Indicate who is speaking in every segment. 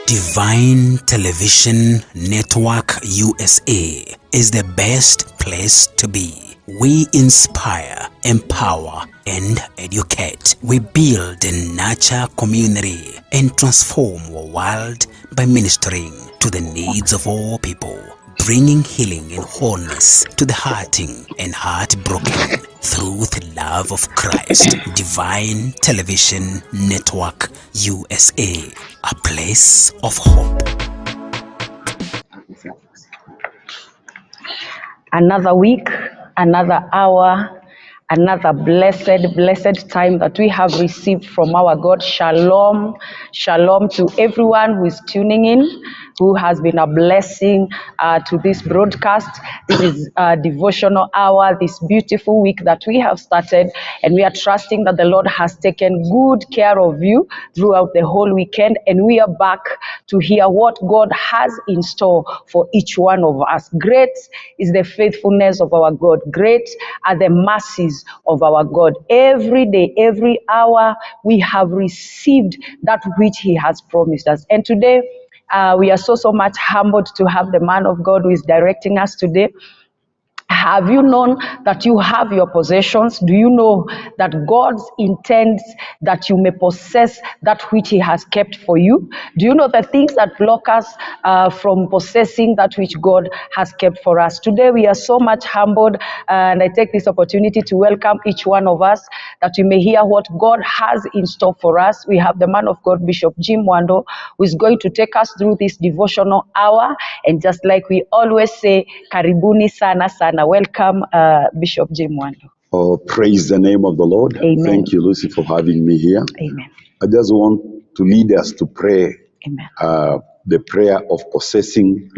Speaker 1: Divine Television Network USA is the best place to be. We inspire, empower, and educate. We build and nurture community and transform our world by ministering to the needs of all people, bringing healing and wholeness to the hurting and heartbroken through the love of Christ. Divine Television Network USA, a place of hope.
Speaker 2: Another week, another hour, another blessed time that we have received from our God. Shalom, shalom to everyone who is tuning in, who has been a blessing to this broadcast. This is a devotional hour, this beautiful week that we have started, and we are trusting that the Lord has taken good care of you throughout the whole weekend, and we are back to hear what God has in store for each one of us. Great is the faithfulness of our God. Great are the mercies of our God. Every day, every hour, we have received that which He has promised us. And today, we are so much humbled to have the man of God who is directing us today. Have you known that you have your possessions? Do you know that God intends that you may possess that which He has kept for you? Do you know the things that block us from possessing that which God has kept for us? Today we are so much humbled, and I take this opportunity to welcome each one of us that we may hear what God has in store for us. We have the man of God, Bishop Jim Wando, who is going to take us through this devotional hour. And just like we always say, karibuni sana sana. Welcome, Bishop Jim Wando.
Speaker 3: Oh, praise the name of the Lord.
Speaker 2: Amen.
Speaker 3: Thank you, Lucy, for having me here.
Speaker 2: Amen.
Speaker 3: I just want to lead us to pray.
Speaker 2: Amen.
Speaker 3: The prayer of possessing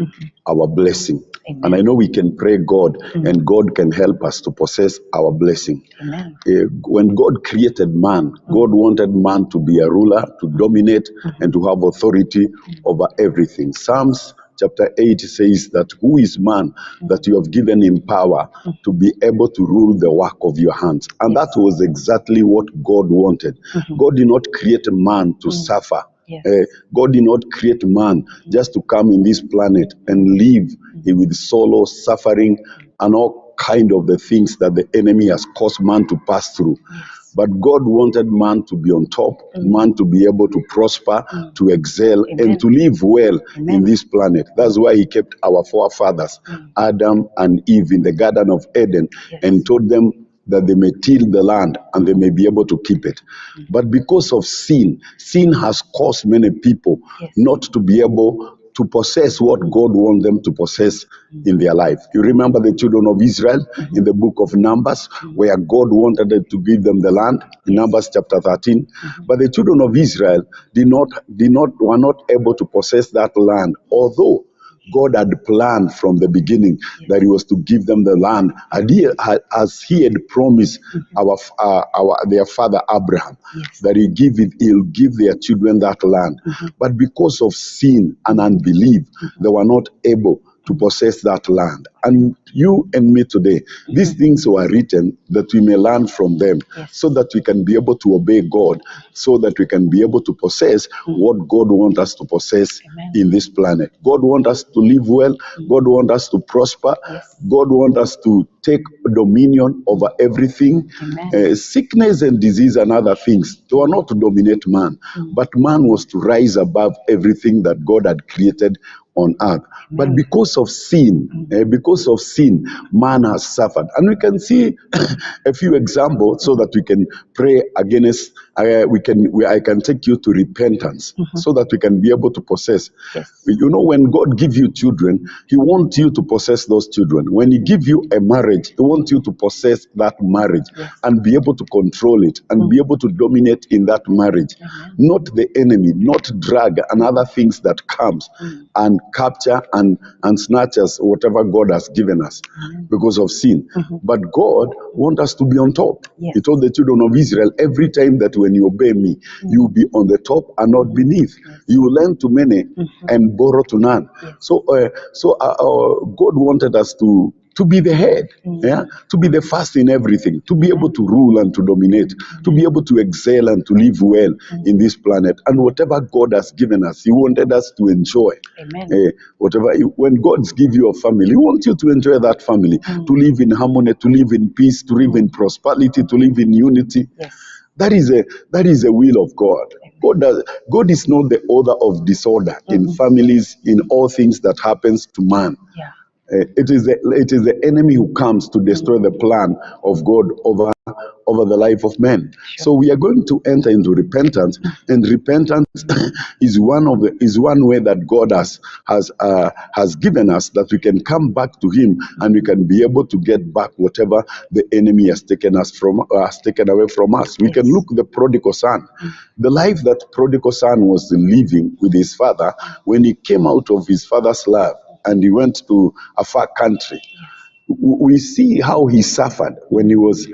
Speaker 3: our blessing.
Speaker 2: Amen.
Speaker 3: And I know we can pray God, and God can help us to possess our blessing.
Speaker 2: Amen.
Speaker 3: When God created man, God wanted man to be a ruler, to dominate, and to have authority over everything. Psalms chapter 8 says that who is man that you have given him power to be able to rule the work of your hands. And that was exactly what God wanted. God did not create man to suffer.
Speaker 2: Yes.
Speaker 3: God did not create man just to come in this planet and live with sorrow, suffering, and all kind of the things that the enemy has caused man to pass through.
Speaker 2: Yes.
Speaker 3: But God wanted man to be on top, man to be able to prosper, to excel, and to live well in this planet. That's why He kept our forefathers, Adam and Eve, in the Garden of Eden, and told them that they may till the land and they may be able to keep it. But because of sin has caused many people not to be able to possess what God wants them to possess in their life. You remember the children of Israel in the book of Numbers, where God wanted to give them the land, in Numbers chapter 13. But the children of Israel were not able to possess that land, although God had planned from the beginning that He was to give them the land, as He had promised their father Abraham, that He'll give their children that land. But because of sin and unbelief, they were not able to possess that land. And you and me today, these things were written that we may learn from them, so that we can be able to obey God, so that we can be able to possess what God wants us to possess in this planet. God wants us to live well. God wants us to prosper. God wants us to take dominion over everything. Sickness and disease and other things, they were not to dominate man, but man was to rise above everything that God had created on earth. But because of sin, man has suffered. And we can see a few examples so that we can pray against, I can take you to repentance so that we can be able to possess. You know, when God gives you children, He wants you to possess those children. When He gives you a marriage, He wants you to possess that marriage and be able to control it and be able to dominate in that marriage. Not the enemy, not drug and other things that comes and capture and snatch us whatever God has given us because of sin. But God wants us to be on top. He told the children of Israel, every time that when you obey me, you will be on the top and not beneath. You will lend to many and borrow to none. So God wanted us to to be the head, yeah, to be the first in everything, to be able to rule and to dominate, to be able to excel and to live well in this planet. And whatever God has given us, He wanted us to enjoy.
Speaker 2: Amen.
Speaker 3: When God's give you a family, He wants you to enjoy that family, to live in harmony, to live in peace, to live in prosperity, to live in unity.
Speaker 2: Yes.
Speaker 3: That is a will of God. God is not the author of disorder in families, in all things that happens to man.
Speaker 2: Yeah.
Speaker 3: It is the enemy who comes to destroy the plan of God over the life of men.
Speaker 2: Sure.
Speaker 3: So we are going to enter into repentance, and repentance is one way that God has given us, that we can come back to Him and we can be able to get back whatever the enemy has taken away from us. We can look the prodigal son, the life that prodigal son was living with his father when he came out of his father's love and he went to a far country. We see how he suffered when he was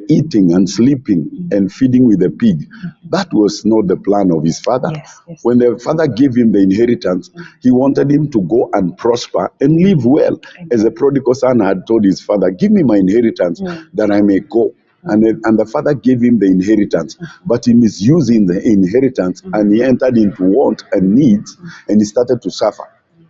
Speaker 3: eating and sleeping and feeding with a pig. That was not the plan of his father.
Speaker 2: Yes.
Speaker 3: When the father gave him the inheritance, he wanted him to go and prosper and live well. As a prodigal son had told his father, give me my inheritance that I may go. And the father gave him the inheritance, but he misused the inheritance and he entered into want and needs, and he started to suffer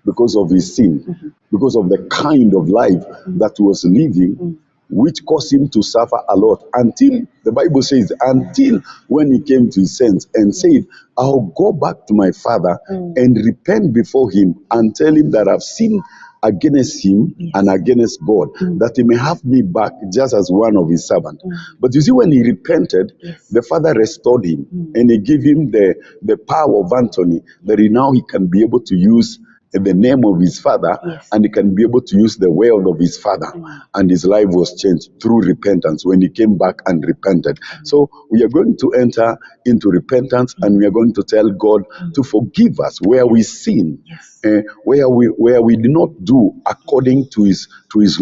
Speaker 3: because of his sin, because of the kind of life that he was living, which caused him to suffer a lot, until the Bible says, until when he came to his sense and said, I'll go back to my father and repent before him and tell him that I've sinned against him and against God, that he may have me back just as one of his servants. But you see, when he repented, the father restored him and he gave him the power of Anthony, that he can be able to use the name of his father, and he can be able to use the wealth of his father, and his life was changed through repentance when he came back and repented. So we are going to enter into repentance, and we are going to tell God to forgive us where we sin, where we did not do according to his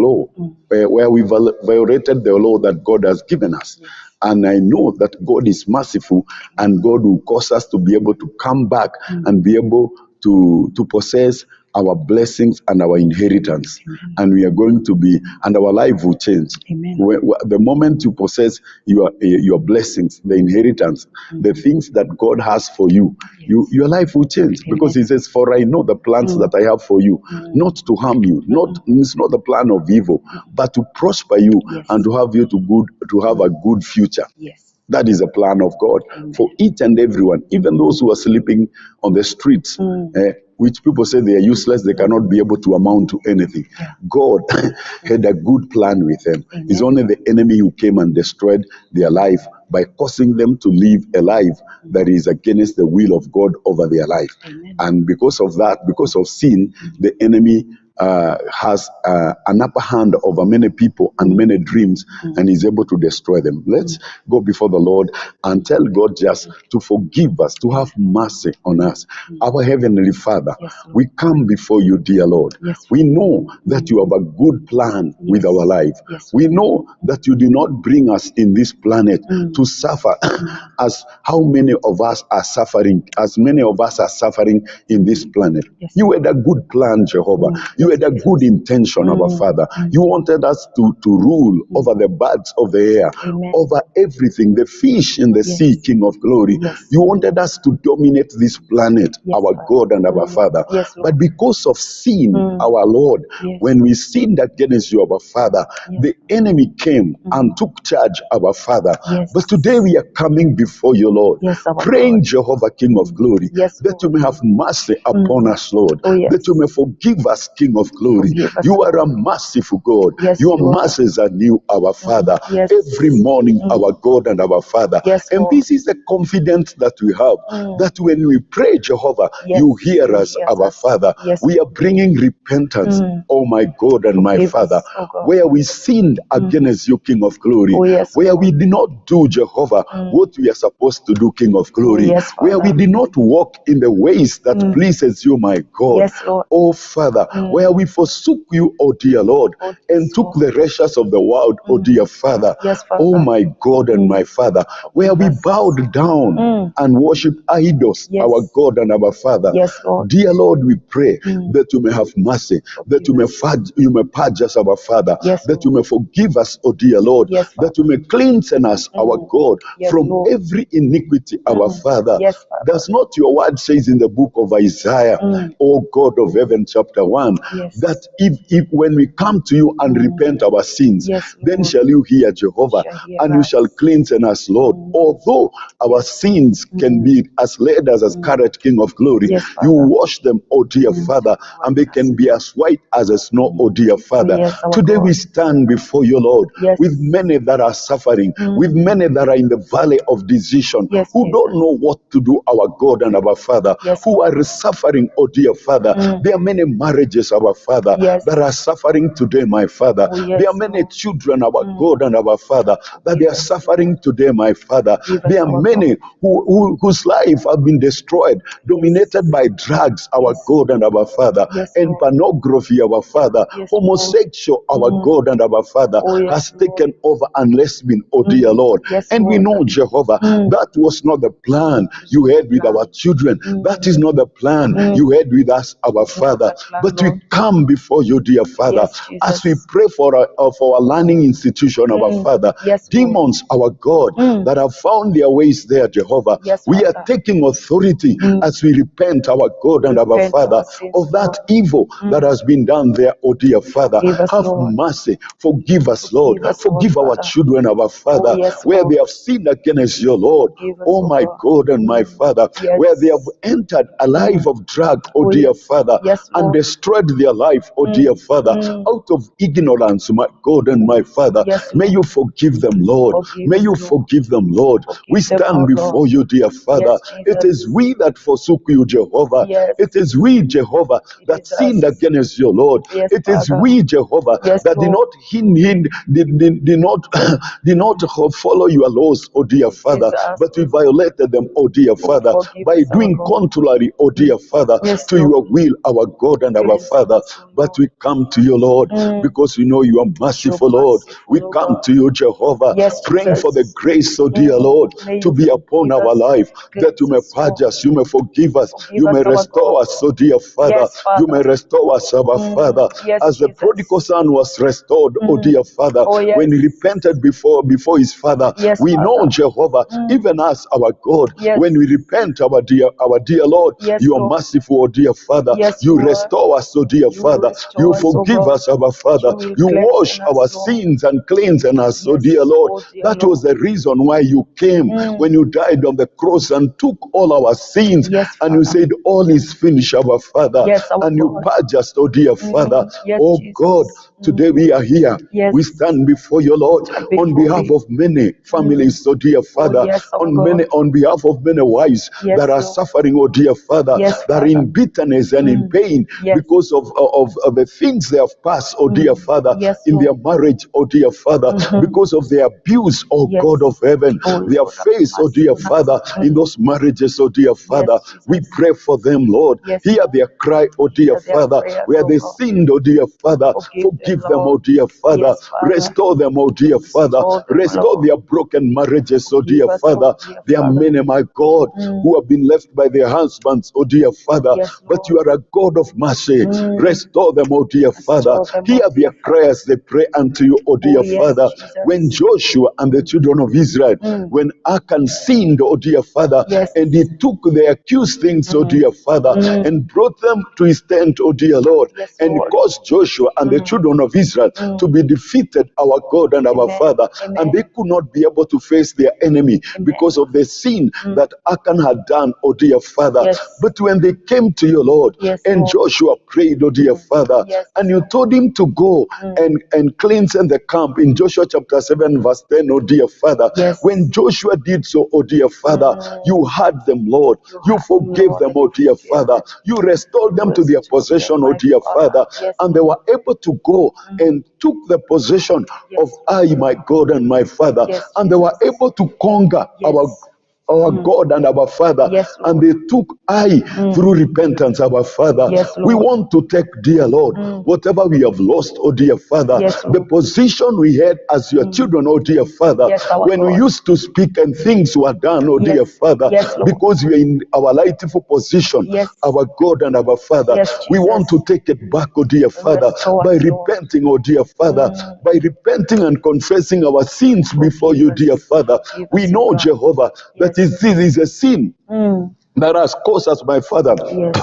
Speaker 3: law, where we violated the law that God has given us. And I know that God is merciful, and God will cause us to be able to come back and be able to possess our blessings and our inheritance. And we are going to be, and our life will change. The moment you possess your blessings, the inheritance, the things that God has for you, your life will change. Because He says, for I know the plans that I have for you, not to harm you, it's not the plan of evil, but to prosper you and to have you to have a good future. That is a plan of God for each and everyone, even those who are sleeping on the streets, which people say they are useless, they cannot be able to amount to anything. God had a good plan with them. It's only the enemy who came and destroyed their life by causing them to live a life that is against the will of God over their life. And because of that, because of sin, the enemy has an upper hand over many people and many dreams, and is able to destroy them. Let's go before the Lord and tell God just to forgive us, to have mercy on us. Our Heavenly Father, we come before you, dear Lord. We know that you have a good plan with our life. We know that you did not bring us in this planet to suffer as how many of us are suffering, as many of us are suffering in this planet. You had a good plan, Jehovah. You had a good intention, our Father. You wanted us to rule over the birds of the air, over everything, the fish in the sea, King of glory. You wanted us to dominate this planet, our God and our Father. But because of sin, our Lord, when we sinned against you, our Father, the enemy came and took charge, our Father. But today we are coming before you, Lord, praying, Jehovah, King of glory, that you may have mercy upon us, Lord, that you may forgive us, King of glory. You are a merciful God. Your mercies are new, our Father. Every morning, our God and our Father. And this is the confidence that we have, that when we pray, Jehovah, you hear us, our Father. We are bringing repentance, oh my God and my Father, where we sinned against you, King of glory, where we did not do, Jehovah, what we are supposed to do, King of glory, where we did not walk in the ways that pleases you, my God. Oh Father, where where we forsook you, O dear Lord, and took the treasures of the world, O dear Father.
Speaker 2: Yes, Father.
Speaker 3: Oh my God and my Father, where we bowed down and worshiped idols,
Speaker 2: Yes.
Speaker 3: our God and our Father.
Speaker 2: Yes, Lord.
Speaker 3: Dear Lord, we pray that you may have mercy, that you may purge us, our Father,
Speaker 2: Yes,
Speaker 3: that you may forgive us, O dear Lord,
Speaker 2: Yes,
Speaker 3: that you may cleanse us, our God,
Speaker 2: Yes,
Speaker 3: from
Speaker 2: Lord.
Speaker 3: every iniquity, our Father.
Speaker 2: Yes, Father.
Speaker 3: Does not your word says in the book of Isaiah, O God of heaven, chapter 1,
Speaker 2: Yes.
Speaker 3: that if when we come to you and repent our sins,
Speaker 2: Yes,
Speaker 3: then
Speaker 2: Lord.
Speaker 3: shall you hear Jehovah,
Speaker 2: Shall hear
Speaker 3: and you
Speaker 2: us.
Speaker 3: shall cleanse us, Lord. Although our sins can be as red as a scarlet, King of glory,
Speaker 2: Yes,
Speaker 3: you
Speaker 2: Father.
Speaker 3: wash them, O dear Father, and they can be as white as a snow, O dear Father.
Speaker 2: Yes, our
Speaker 3: Today
Speaker 2: God.
Speaker 3: we stand before you, Lord,
Speaker 2: Yes.
Speaker 3: with many that are suffering, with many that are in the valley of decision,
Speaker 2: Yes,
Speaker 3: who
Speaker 2: Jesus.
Speaker 3: don't know what to do, our God and our Father,
Speaker 2: Yes,
Speaker 3: who
Speaker 2: Lord.
Speaker 3: are suffering, oh dear Father. There are many marriages, our Father,
Speaker 2: Yes.
Speaker 3: that are suffering today, my Father.
Speaker 2: Oh, yes,
Speaker 3: There are many
Speaker 2: Lord.
Speaker 3: children, our God and our Father, that they are
Speaker 2: us,
Speaker 3: suffering today, my Father.
Speaker 2: Forgive us,
Speaker 3: There are
Speaker 2: our
Speaker 3: many whose life have been destroyed, dominated by drugs, our
Speaker 2: Yes.
Speaker 3: God and our Father,
Speaker 2: Yes,
Speaker 3: and
Speaker 2: Lord.
Speaker 3: pornography, our Father,
Speaker 2: Yes,
Speaker 3: homosexual, our God and our Father,
Speaker 2: Oh, yes,
Speaker 3: has
Speaker 2: Lord.
Speaker 3: taken over and lesbian, oh dear Lord.
Speaker 2: Yes,
Speaker 3: And we
Speaker 2: Lord.
Speaker 3: know, Jehovah, that was not the plan you had with our children. That is not the plan you had with us, our Father.
Speaker 2: the plan,
Speaker 3: But we
Speaker 2: Lord.
Speaker 3: come before you, dear Father,
Speaker 2: Yes, Jesus.
Speaker 3: as we pray for our learning institution, our Father.
Speaker 2: Yes, Lord.
Speaker 3: Demons, our God, that have found their ways there, Jehovah.
Speaker 2: Yes,
Speaker 3: We are
Speaker 2: Father.
Speaker 3: taking authority as we repent, our God and our
Speaker 2: Repent
Speaker 3: Father,
Speaker 2: our sins,
Speaker 3: of that
Speaker 2: Lord.
Speaker 3: evil that has been done there, oh dear Father.
Speaker 2: Forgive us,
Speaker 3: Have
Speaker 2: Lord.
Speaker 3: mercy. Forgive us, Lord.
Speaker 2: Forgive us,
Speaker 3: Forgive our
Speaker 2: Father.
Speaker 3: children, our Father,
Speaker 2: Oh, yes,
Speaker 3: where
Speaker 2: Lord.
Speaker 3: they have sinned against your Lord.
Speaker 2: Forgive us,
Speaker 3: Oh
Speaker 2: oh
Speaker 3: my
Speaker 2: God.
Speaker 3: God and my Father,
Speaker 2: Yes.
Speaker 3: where they have entered a life of drug, oh
Speaker 2: Oh,
Speaker 3: dear
Speaker 2: yes.
Speaker 3: Father,
Speaker 2: Yes,
Speaker 3: and
Speaker 2: Lord.
Speaker 3: destroyed their life, oh dear Father, out of ignorance, my God and my Father.
Speaker 2: Yes,
Speaker 3: May you forgive them, Lord.
Speaker 2: Forgive
Speaker 3: May
Speaker 2: us,
Speaker 3: you
Speaker 2: Lord.
Speaker 3: forgive them, Lord. We
Speaker 2: Forgive them,
Speaker 3: stand
Speaker 2: our
Speaker 3: before
Speaker 2: Lord.
Speaker 3: you, dear Father.
Speaker 2: Yes,
Speaker 3: It
Speaker 2: Jesus.
Speaker 3: is we that forsook you, Jehovah.
Speaker 2: Yes.
Speaker 3: It is we, Jehovah,
Speaker 2: It
Speaker 3: that
Speaker 2: is
Speaker 3: sinned
Speaker 2: us.
Speaker 3: against your Lord.
Speaker 2: Yes,
Speaker 3: It is
Speaker 2: Father.
Speaker 3: we, Jehovah,
Speaker 2: Yes,
Speaker 3: that did
Speaker 2: Lord.
Speaker 3: not did not follow your laws, oh dear Father,
Speaker 2: Jesus.
Speaker 3: but we violated them, oh dear Father,
Speaker 2: Forgive
Speaker 3: by
Speaker 2: us, our
Speaker 3: doing
Speaker 2: God.
Speaker 3: contrary, oh dear Father,
Speaker 2: Yes,
Speaker 3: to
Speaker 2: Lord.
Speaker 3: your will, our God and our
Speaker 2: Cleanse
Speaker 3: Father.
Speaker 2: us, O
Speaker 3: But we come to you, Lord, because we know you are merciful, Lord.
Speaker 2: merciful,
Speaker 3: We
Speaker 2: O
Speaker 3: come
Speaker 2: God.
Speaker 3: to you, Jehovah,
Speaker 2: Yes,
Speaker 3: praying for the
Speaker 2: Jesus.
Speaker 3: grace, oh dear Lord,
Speaker 2: May
Speaker 3: to
Speaker 2: you
Speaker 3: be upon
Speaker 2: forgive
Speaker 3: our
Speaker 2: us,
Speaker 3: life, that you
Speaker 2: cleanse
Speaker 3: may
Speaker 2: us,
Speaker 3: purge
Speaker 2: Lord.
Speaker 3: us, you may forgive us,
Speaker 2: Forgive
Speaker 3: you
Speaker 2: us,
Speaker 3: may
Speaker 2: our
Speaker 3: restore
Speaker 2: God.
Speaker 3: us, oh dear Father.
Speaker 2: Yes, Father.
Speaker 3: You may restore us, our Father,
Speaker 2: Yes,
Speaker 3: as the
Speaker 2: Jesus.
Speaker 3: prodigal son was restored, oh dear Father,
Speaker 2: Oh, yes.
Speaker 3: when he repented before his Father.
Speaker 2: Yes,
Speaker 3: We know,
Speaker 2: Father.
Speaker 3: Jehovah, even us, our God,
Speaker 2: Yes.
Speaker 3: when we repent, our dear Lord,
Speaker 2: Yes,
Speaker 3: you are
Speaker 2: Lord.
Speaker 3: merciful, oh dear Father.
Speaker 2: Yes,
Speaker 3: You
Speaker 2: you are.
Speaker 3: restore us, oh dear
Speaker 2: You
Speaker 3: Father.
Speaker 2: restore
Speaker 3: You
Speaker 2: us, oh
Speaker 3: forgive
Speaker 2: God.
Speaker 3: us, our Father.
Speaker 2: You will
Speaker 3: You
Speaker 2: cleanse
Speaker 3: wash
Speaker 2: us,
Speaker 3: our
Speaker 2: Lord.
Speaker 3: sins and cleanse us, oh
Speaker 2: Yes,
Speaker 3: dear Lord.
Speaker 2: oh dear
Speaker 3: That was
Speaker 2: Lord.
Speaker 3: the reason why you came when you died on the cross and took all our sins.
Speaker 2: Yes,
Speaker 3: And you
Speaker 2: Father.
Speaker 3: said, all is finished, our Father.
Speaker 2: Yes, our
Speaker 3: And you
Speaker 2: God.
Speaker 3: purge us, oh dear Father.
Speaker 2: Yes,
Speaker 3: Oh
Speaker 2: Jesus.
Speaker 3: God, today we are here.
Speaker 2: Yes.
Speaker 3: We stand before you, Lord, on
Speaker 2: Before
Speaker 3: behalf
Speaker 2: thee.
Speaker 3: of many families, oh dear Father,
Speaker 2: yes, our
Speaker 3: on behalf of many wives
Speaker 2: Yes,
Speaker 3: that are
Speaker 2: Lord.
Speaker 3: suffering, oh dear Father,
Speaker 2: Yes,
Speaker 3: that are in bitterness and in pain
Speaker 2: Yes.
Speaker 3: because of the things they have passed, oh dear Father,
Speaker 2: Yes,
Speaker 3: in their
Speaker 2: Lord.
Speaker 3: marriage, oh dear Father, because of their abuse, oh
Speaker 2: Yes.
Speaker 3: God of heaven,
Speaker 2: Oh,
Speaker 3: their
Speaker 2: Lord, have
Speaker 3: face, oh
Speaker 2: mercy
Speaker 3: dear
Speaker 2: on us.
Speaker 3: Father, in those marriages, oh dear Father.
Speaker 2: Jesus.
Speaker 3: We pray for them, Lord.
Speaker 2: Yes,
Speaker 3: Hear
Speaker 2: Lord.
Speaker 3: their cry, oh dear
Speaker 2: Hear their
Speaker 3: Father,
Speaker 2: prayers,
Speaker 3: where
Speaker 2: oh
Speaker 3: they
Speaker 2: God.
Speaker 3: sinned, oh dear Father. Forgive them, oh
Speaker 2: Lord.
Speaker 3: dear Father.
Speaker 2: Yes, Father.
Speaker 3: Restore them, oh dear Father.
Speaker 2: Restore them,
Speaker 3: Restore
Speaker 2: Lord.
Speaker 3: their broken marriages, oh dear
Speaker 2: Forgive us,
Speaker 3: Father.
Speaker 2: oh dear
Speaker 3: There are
Speaker 2: Father.
Speaker 3: many, my God, who have been left by their husbands, oh dear Father.
Speaker 2: Yes,
Speaker 3: But you are a God of mercy. Restore them, oh dear Father.
Speaker 2: Restore them,
Speaker 3: Hear
Speaker 2: oh
Speaker 3: their
Speaker 2: dear
Speaker 3: cry as they pray unto you, oh dear
Speaker 2: yes,
Speaker 3: Father.
Speaker 2: Jesus.
Speaker 3: When Joshua and the children of Israel, when Achan sinned, oh dear Father,
Speaker 2: Yes.
Speaker 3: and he took the accused things, oh dear Father, and brought them to his tent, oh dear Lord,
Speaker 2: Yes,
Speaker 3: and
Speaker 2: Lord.
Speaker 3: caused Joshua and the children of Israel to be defeated, our God and our
Speaker 2: Amen.
Speaker 3: Father,
Speaker 2: Amen.
Speaker 3: and they could not be able to face their enemy because of the sin that Achan had done, oh dear Father.
Speaker 2: Yes.
Speaker 3: But when they came to you, Lord,
Speaker 2: Yes,
Speaker 3: and
Speaker 2: Lord.
Speaker 3: Joshua prayed, oh dear Father,
Speaker 2: Yes.
Speaker 3: and you told him to go and cleanse the camp in Joshua chapter 7, verse 10, oh dear Father.
Speaker 2: Yes.
Speaker 3: When Joshua did so, oh dear Father, you heard them, Lord. You forgave
Speaker 2: Lord,
Speaker 3: them, oh dear Father. You restored them to their possession, oh dear Father.
Speaker 2: Yes,
Speaker 3: And they were able to go and took the possession of I, my God and my Father.
Speaker 2: Yes,
Speaker 3: And they were able to conquer
Speaker 2: Yes.
Speaker 3: our God and our Father,
Speaker 2: Yes, Lord.
Speaker 3: and they took I through repentance, our Father.
Speaker 2: Yes, Lord.
Speaker 3: We want to take, dear Lord, whatever we have lost, oh dear Father,
Speaker 2: Yes,
Speaker 3: the
Speaker 2: Lord.
Speaker 3: position we had as your children, oh dear Father,
Speaker 2: Yes, our
Speaker 3: when we
Speaker 2: God.
Speaker 3: used to speak and things were done, oh
Speaker 2: Yes.
Speaker 3: dear Father,
Speaker 2: Yes, Lord.
Speaker 3: because we are in our rightful position,
Speaker 2: Yes.
Speaker 3: our God and our Father.
Speaker 2: Yes,
Speaker 3: We want to
Speaker 2: Jesus.
Speaker 3: take it back, oh dear Father,
Speaker 2: Restore
Speaker 3: by
Speaker 2: us, Lord.
Speaker 3: repenting, oh dear Father, by repenting and confessing our sins before you,
Speaker 2: Forgive
Speaker 3: dear
Speaker 2: us.
Speaker 3: Father.
Speaker 2: Forgive
Speaker 3: We
Speaker 2: us,
Speaker 3: know,
Speaker 2: O God.
Speaker 3: Jehovah, that
Speaker 2: Yes.
Speaker 3: this is a sin
Speaker 2: Mm.
Speaker 3: that has caused us, my Father,
Speaker 2: Yes.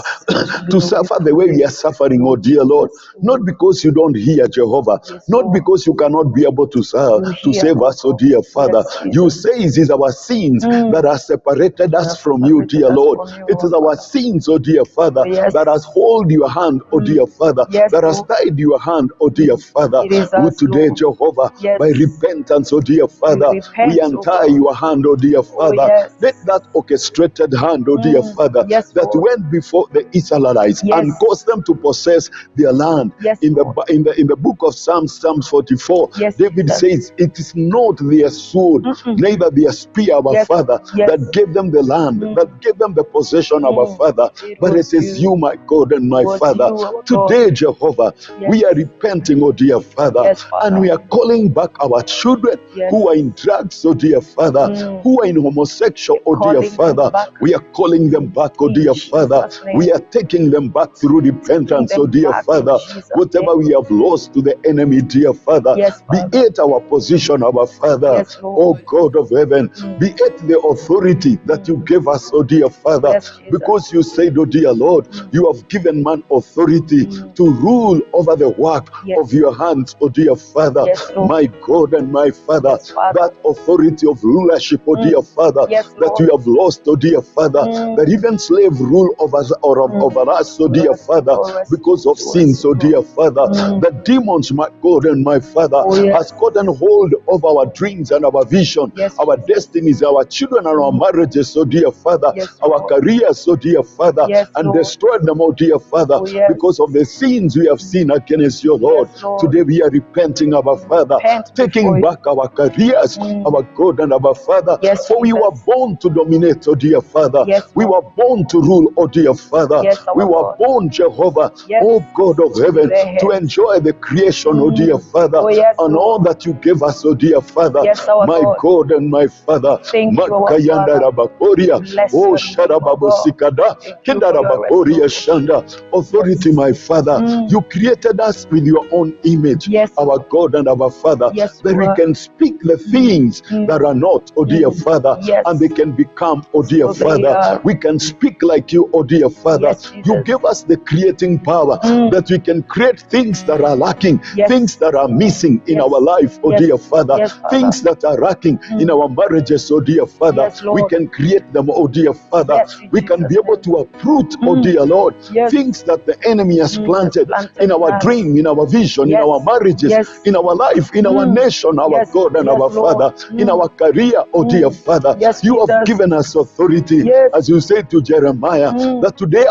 Speaker 3: to suffer the way we are suffering, oh dear Lord. Not because you don't hear, Jehovah,
Speaker 2: Yes,
Speaker 3: not
Speaker 2: Lord.
Speaker 3: because you cannot be able to
Speaker 2: You hear,
Speaker 3: save us, oh dear Father.
Speaker 2: Yes,
Speaker 3: You
Speaker 2: Jesus.
Speaker 3: say it is our sins that have separated us
Speaker 2: have
Speaker 3: from you,
Speaker 2: separated
Speaker 3: dear
Speaker 2: us
Speaker 3: Lord.
Speaker 2: from you,
Speaker 3: It is
Speaker 2: Lord
Speaker 3: our
Speaker 2: Father.
Speaker 3: sins, oh dear Father,
Speaker 2: Yes.
Speaker 3: that has hold your hand, oh dear Father,
Speaker 2: Yes,
Speaker 3: that has
Speaker 2: Lord.
Speaker 3: tied your hand, oh dear Father.
Speaker 2: It is
Speaker 3: Oh,
Speaker 2: us,
Speaker 3: today,
Speaker 2: Lord.
Speaker 3: Jehovah,
Speaker 2: Yes.
Speaker 3: by repentance, oh dear Father,
Speaker 2: repent,
Speaker 3: we
Speaker 2: oh
Speaker 3: untie
Speaker 2: God.
Speaker 3: your hand, oh dear Father.
Speaker 2: yes.
Speaker 3: Let that orchestrated hand, oh dear Father,
Speaker 2: Yes,
Speaker 3: that
Speaker 2: Lord.
Speaker 3: went before the Israelites
Speaker 2: Yes.
Speaker 3: and caused them to possess their land.
Speaker 2: Yes,
Speaker 3: in
Speaker 2: Lord.
Speaker 3: the book of Psalms 44,
Speaker 2: Yes,
Speaker 3: David
Speaker 2: Jesus.
Speaker 3: says, "It is not their sword, neither their spear, our
Speaker 2: Yes,
Speaker 3: Father,
Speaker 2: yes.
Speaker 3: that gave them the land, that gave them the possession, our Father,
Speaker 2: It
Speaker 3: but
Speaker 2: was
Speaker 3: it is
Speaker 2: you.
Speaker 3: you, my God and my
Speaker 2: was
Speaker 3: Father."
Speaker 2: you, our
Speaker 3: Today, Jehovah, we
Speaker 2: Yes.
Speaker 3: are repenting, oh dear Father,
Speaker 2: Yes, Father.
Speaker 3: and we are calling back our children
Speaker 2: Yes.
Speaker 3: who are in drugs, oh dear Father, who are in homosexual, oh dear
Speaker 2: calling them
Speaker 3: Father.
Speaker 2: back.
Speaker 3: We are calling them back, oh
Speaker 2: In
Speaker 3: dear Father.
Speaker 2: Jesus' name.
Speaker 3: We are taking them back through repentance,
Speaker 2: them
Speaker 3: oh dear
Speaker 2: back in
Speaker 3: Father.
Speaker 2: Jesus'
Speaker 3: Whatever
Speaker 2: name.
Speaker 3: we have lost to the enemy, dear Father,
Speaker 2: Yes,
Speaker 3: be
Speaker 2: Father.
Speaker 3: it our position, our Father,
Speaker 2: Yes, Lord.
Speaker 3: oh God of heaven, be it the authority that you gave us, oh dear Father,
Speaker 2: Yes, Jesus.
Speaker 3: because you said, oh dear Lord, you have given man authority to rule over the work
Speaker 2: Yes.
Speaker 3: of your hands, oh dear Father.
Speaker 2: Yes, Lord.
Speaker 3: My God and my Father,
Speaker 2: Yes, Father.
Speaker 3: that authority of rulership, oh dear Father,
Speaker 2: Yes,
Speaker 3: that
Speaker 2: Lord.
Speaker 3: we have lost, oh dear Father, that even slave rule over us, oh dear Father, because of sins, oh dear Father. The demons, my God and my Father, has gotten hold of our dreams and our vision,
Speaker 2: Yes,
Speaker 3: our destinies, our children and our marriages, oh dear Father,
Speaker 2: Yes,
Speaker 3: our
Speaker 2: Lord.
Speaker 3: careers, oh dear Father,
Speaker 2: Yes,
Speaker 3: and
Speaker 2: Lord.
Speaker 3: destroyed them, oh dear Father,
Speaker 2: yes.
Speaker 3: because of the sins we have seen against your Lord.
Speaker 2: Yes, Lord.
Speaker 3: Today we are repenting, our Father,
Speaker 2: repent before
Speaker 3: taking
Speaker 2: you.
Speaker 3: back our careers, our God and our Father,
Speaker 2: Yes,
Speaker 3: for we
Speaker 2: Jesus.
Speaker 3: were born to dominate, oh dear Father.
Speaker 2: Yes,
Speaker 3: We
Speaker 2: Lord.
Speaker 3: were born to rule, oh dear Father.
Speaker 2: Yes, our
Speaker 3: We were
Speaker 2: God.
Speaker 3: born, Jehovah,
Speaker 2: Yes.
Speaker 3: oh God of heaven,
Speaker 2: The head.
Speaker 3: to enjoy the creation, oh dear Father,
Speaker 2: Oh, yes,
Speaker 3: and all
Speaker 2: Lord.
Speaker 3: that you gave us, oh dear Father.
Speaker 2: Yes, our
Speaker 3: My
Speaker 2: God.
Speaker 3: God and my Father.
Speaker 2: Thank you, our
Speaker 3: Makayanda
Speaker 2: Father.
Speaker 3: Rabakoria,
Speaker 2: Bless
Speaker 3: oh
Speaker 2: your name, O God.
Speaker 3: Sharababosikada,
Speaker 2: Thank you
Speaker 3: Kenda
Speaker 2: for your
Speaker 3: Rabakoria
Speaker 2: restoration.
Speaker 3: Shanda. Authority,
Speaker 2: Yes.
Speaker 3: my Father. You created us with your own image,
Speaker 2: Yes,
Speaker 3: our
Speaker 2: Lord.
Speaker 3: God and our Father,
Speaker 2: Yes,
Speaker 3: that we
Speaker 2: Lord.
Speaker 3: can speak the things that are not, oh dear Father,
Speaker 2: Yes.
Speaker 3: and they can become, oh dear
Speaker 2: So they
Speaker 3: Father.
Speaker 2: are.
Speaker 3: We can speak like you, oh dear Father.
Speaker 2: Yes,
Speaker 3: You
Speaker 2: Jesus.
Speaker 3: give us the creating power that we can create things that are lacking,
Speaker 2: Yes.
Speaker 3: things that are missing in
Speaker 2: Yes.
Speaker 3: our life, oh
Speaker 2: Yes.
Speaker 3: dear Father,
Speaker 2: Yes, Father.
Speaker 3: things that are lacking in our marriages, oh dear Father.
Speaker 2: Yes,
Speaker 3: We
Speaker 2: Lord.
Speaker 3: can create them, oh dear Father.
Speaker 2: Yes, in
Speaker 3: We can be
Speaker 2: Jesus'
Speaker 3: able
Speaker 2: name.
Speaker 3: to uproot, oh dear Lord,
Speaker 2: Yes.
Speaker 3: things that the enemy has planted in our
Speaker 2: in us.
Speaker 3: dream, in our vision, in
Speaker 2: Yes.
Speaker 3: our marriages,
Speaker 2: Yes.
Speaker 3: in our life, in our nation, our
Speaker 2: Yes.
Speaker 3: God and
Speaker 2: Yes,
Speaker 3: our
Speaker 2: Lord.
Speaker 3: Father, in our career, oh dear Father.
Speaker 2: Yes,
Speaker 3: You have
Speaker 2: Jesus.
Speaker 3: given us authority,
Speaker 2: Yes.
Speaker 3: as you said to Jeremiah, that today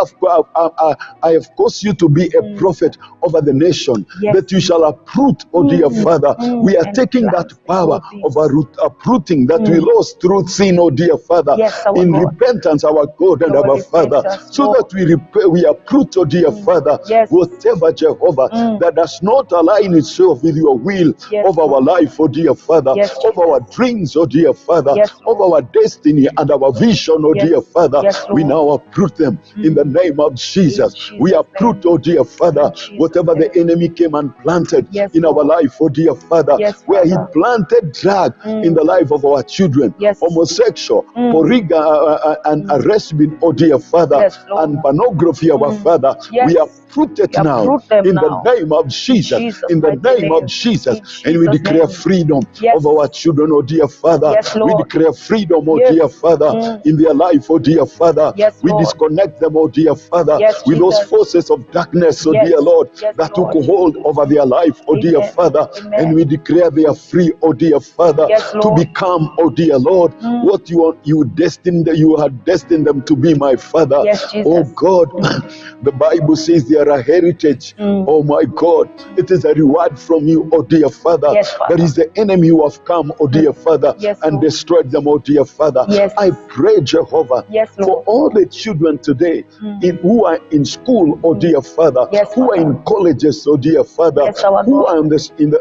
Speaker 3: I have caused you to be a prophet over the nation,
Speaker 2: Yes.
Speaker 3: that you shall uproot, oh dear Father. We are
Speaker 2: And
Speaker 3: taking that
Speaker 2: plant
Speaker 3: power
Speaker 2: good
Speaker 3: of
Speaker 2: things.
Speaker 3: uprooting that we lost through sin, oh dear Father,
Speaker 2: Yes, our
Speaker 3: in
Speaker 2: God.
Speaker 3: repentance, our God and our Father,
Speaker 2: repentance,
Speaker 3: so
Speaker 2: Lord.
Speaker 3: that we uproot, oh dear Father,
Speaker 2: Yes.
Speaker 3: whatever, Jehovah, that does not align itself with your will
Speaker 2: Yes,
Speaker 3: of our
Speaker 2: Lord.
Speaker 3: life, oh dear Father,
Speaker 2: Yes,
Speaker 3: of our dreams, oh dear Father,
Speaker 2: Yes,
Speaker 3: of
Speaker 2: Lord.
Speaker 3: our destiny and our vision, oh
Speaker 2: Yes.
Speaker 3: dear Father.
Speaker 2: Yes,
Speaker 3: We
Speaker 2: Lord.
Speaker 3: now uproot them in the name of Jesus.
Speaker 2: Jesus'
Speaker 3: We uproot,
Speaker 2: name.
Speaker 3: oh dear Father,
Speaker 2: In Jesus'
Speaker 3: whatever the
Speaker 2: name.
Speaker 3: enemy came and planted
Speaker 2: Yes,
Speaker 3: in our
Speaker 2: Lord.
Speaker 3: life, oh dear Father,
Speaker 2: Yes,
Speaker 3: where he
Speaker 2: Father.
Speaker 3: planted drag in the life of our children,
Speaker 2: Yes.
Speaker 3: homosexual, and arrestment, oh dear Father,
Speaker 2: Yes, Lord.
Speaker 3: and pornography, our Father.
Speaker 2: Yes.
Speaker 3: We uproot it
Speaker 2: We
Speaker 3: now
Speaker 2: uproot them
Speaker 3: in the
Speaker 2: now.
Speaker 3: name of Jesus,
Speaker 2: Jesus'
Speaker 3: in the
Speaker 2: mighty
Speaker 3: name of
Speaker 2: name.
Speaker 3: Jesus,
Speaker 2: In
Speaker 3: and we
Speaker 2: Jesus'
Speaker 3: declare
Speaker 2: name.
Speaker 3: freedom
Speaker 2: Yes.
Speaker 3: of our children, oh dear Father.
Speaker 2: Yes,
Speaker 3: We
Speaker 2: Lord.
Speaker 3: declare freedom, oh
Speaker 2: Yes.
Speaker 3: dear Father, in their life, oh dear dear Father.
Speaker 2: Yes,
Speaker 3: We
Speaker 2: Lord.
Speaker 3: disconnect them, oh dear Father,
Speaker 2: Yes,
Speaker 3: with those
Speaker 2: Jesus.
Speaker 3: forces of darkness, oh
Speaker 2: Yes.
Speaker 3: dear Lord,
Speaker 2: Yes,
Speaker 3: that
Speaker 2: Lord.
Speaker 3: took hold over their life, oh dear
Speaker 2: Amen.
Speaker 3: Father.
Speaker 2: Amen.
Speaker 3: And we declare they are free, oh dear Father,
Speaker 2: Yes,
Speaker 3: to
Speaker 2: Lord.
Speaker 3: become, oh dear Lord, what you had destined them to be, my Father.
Speaker 2: Yes, Jesus.
Speaker 3: Oh God, the Bible says they are a heritage. Oh my God, it is a reward from you, oh dear Father.
Speaker 2: Yes, Father.
Speaker 3: That is the enemy who have come, oh dear Father,
Speaker 2: Yes,
Speaker 3: and
Speaker 2: Lord.
Speaker 3: destroyed them, oh dear Father.
Speaker 2: Yes.
Speaker 3: I pray, Jehovah,
Speaker 2: Yes,
Speaker 3: for
Speaker 2: Lord.
Speaker 3: all the children today who are in school, oh dear Father,
Speaker 2: Yes,
Speaker 3: who are
Speaker 2: Father.
Speaker 3: in colleges, oh dear Father,
Speaker 2: Yes, our
Speaker 3: who
Speaker 2: God.
Speaker 3: are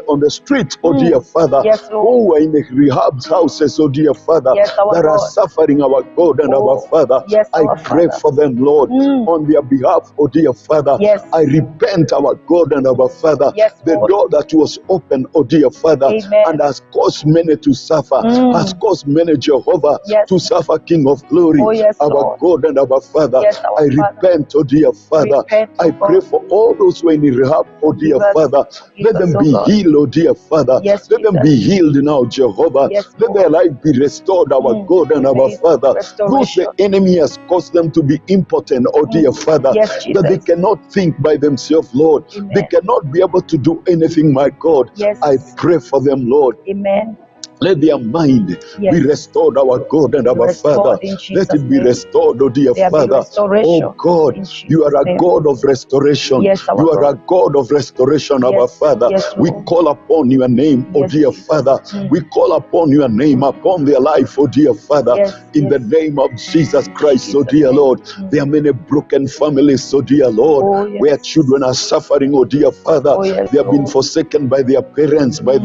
Speaker 3: on the street, oh dear Father,
Speaker 2: Yes, Lord.
Speaker 3: who are in the rehab houses, oh dear Father,
Speaker 2: Yes, our
Speaker 3: that are
Speaker 2: God.
Speaker 3: suffering, our God and our Father.
Speaker 2: Yes,
Speaker 3: I
Speaker 2: our
Speaker 3: pray
Speaker 2: Father.
Speaker 3: for them, Lord, on their behalf, oh dear Father.
Speaker 2: Yes.
Speaker 3: I repent, our God and our Father,
Speaker 2: Yes,
Speaker 3: the
Speaker 2: Lord.
Speaker 3: door that was open, oh dear Father,
Speaker 2: Amen.
Speaker 3: and has caused many to suffer, has caused many, Jehovah,
Speaker 2: Yes.
Speaker 3: to suffer, King of glory,
Speaker 2: Oh, yes,
Speaker 3: our
Speaker 2: Lord.
Speaker 3: God and our Father.
Speaker 2: Yes, our
Speaker 3: I
Speaker 2: Father.
Speaker 3: repent, oh dear Father.
Speaker 2: Repent, oh
Speaker 3: I pray
Speaker 2: God.
Speaker 3: for all those who are in rehab, oh dear
Speaker 2: Forgive us.
Speaker 3: Father.
Speaker 2: Forgive
Speaker 3: Let
Speaker 2: us,
Speaker 3: them
Speaker 2: oh
Speaker 3: be
Speaker 2: God.
Speaker 3: healed, oh dear Father.
Speaker 2: Yes,
Speaker 3: Let them
Speaker 2: Jesus.
Speaker 3: be healed now, Jehovah.
Speaker 2: Yes,
Speaker 3: Let their life be restored, our God and our
Speaker 2: Amen.
Speaker 3: Father. Those
Speaker 2: Restoration.
Speaker 3: the enemy has caused them to be impotent, oh dear Father,
Speaker 2: Yes,
Speaker 3: that they
Speaker 2: Jesus.
Speaker 3: cannot think by themselves, Lord.
Speaker 2: Amen.
Speaker 3: They cannot be able to do anything, my God.
Speaker 2: Yes.
Speaker 3: I pray for them, Lord.
Speaker 2: Amen.
Speaker 3: Let their mind
Speaker 2: Yes.
Speaker 3: be restored, our God and
Speaker 2: Be
Speaker 3: our
Speaker 2: restored
Speaker 3: Father.
Speaker 2: in
Speaker 3: Let
Speaker 2: Jesus'
Speaker 3: it be
Speaker 2: name.
Speaker 3: restored, oh dear
Speaker 2: There be
Speaker 3: Father.
Speaker 2: restoration
Speaker 3: Oh God,
Speaker 2: in
Speaker 3: you are
Speaker 2: Jesus'
Speaker 3: a
Speaker 2: name.
Speaker 3: God of restoration.
Speaker 2: Yes, our
Speaker 3: You are a
Speaker 2: God.
Speaker 3: God of restoration, our
Speaker 2: Yes,
Speaker 3: Father.
Speaker 2: yes,
Speaker 3: We
Speaker 2: Lord.
Speaker 3: call upon your name, oh
Speaker 2: Yes,
Speaker 3: dear
Speaker 2: Jesus.
Speaker 3: Father. We call upon your name, upon their life, oh dear Father.
Speaker 2: Yes,
Speaker 3: In the
Speaker 2: yes.
Speaker 3: name of Jesus Christ, oh
Speaker 2: Jesus'
Speaker 3: dear
Speaker 2: name.
Speaker 3: Lord. There are many broken families, oh dear Lord,
Speaker 2: Oh, yes.
Speaker 3: where children are suffering, oh dear Father.
Speaker 2: Oh, yes,
Speaker 3: They have been
Speaker 2: Lord.
Speaker 3: forsaken by their parents, by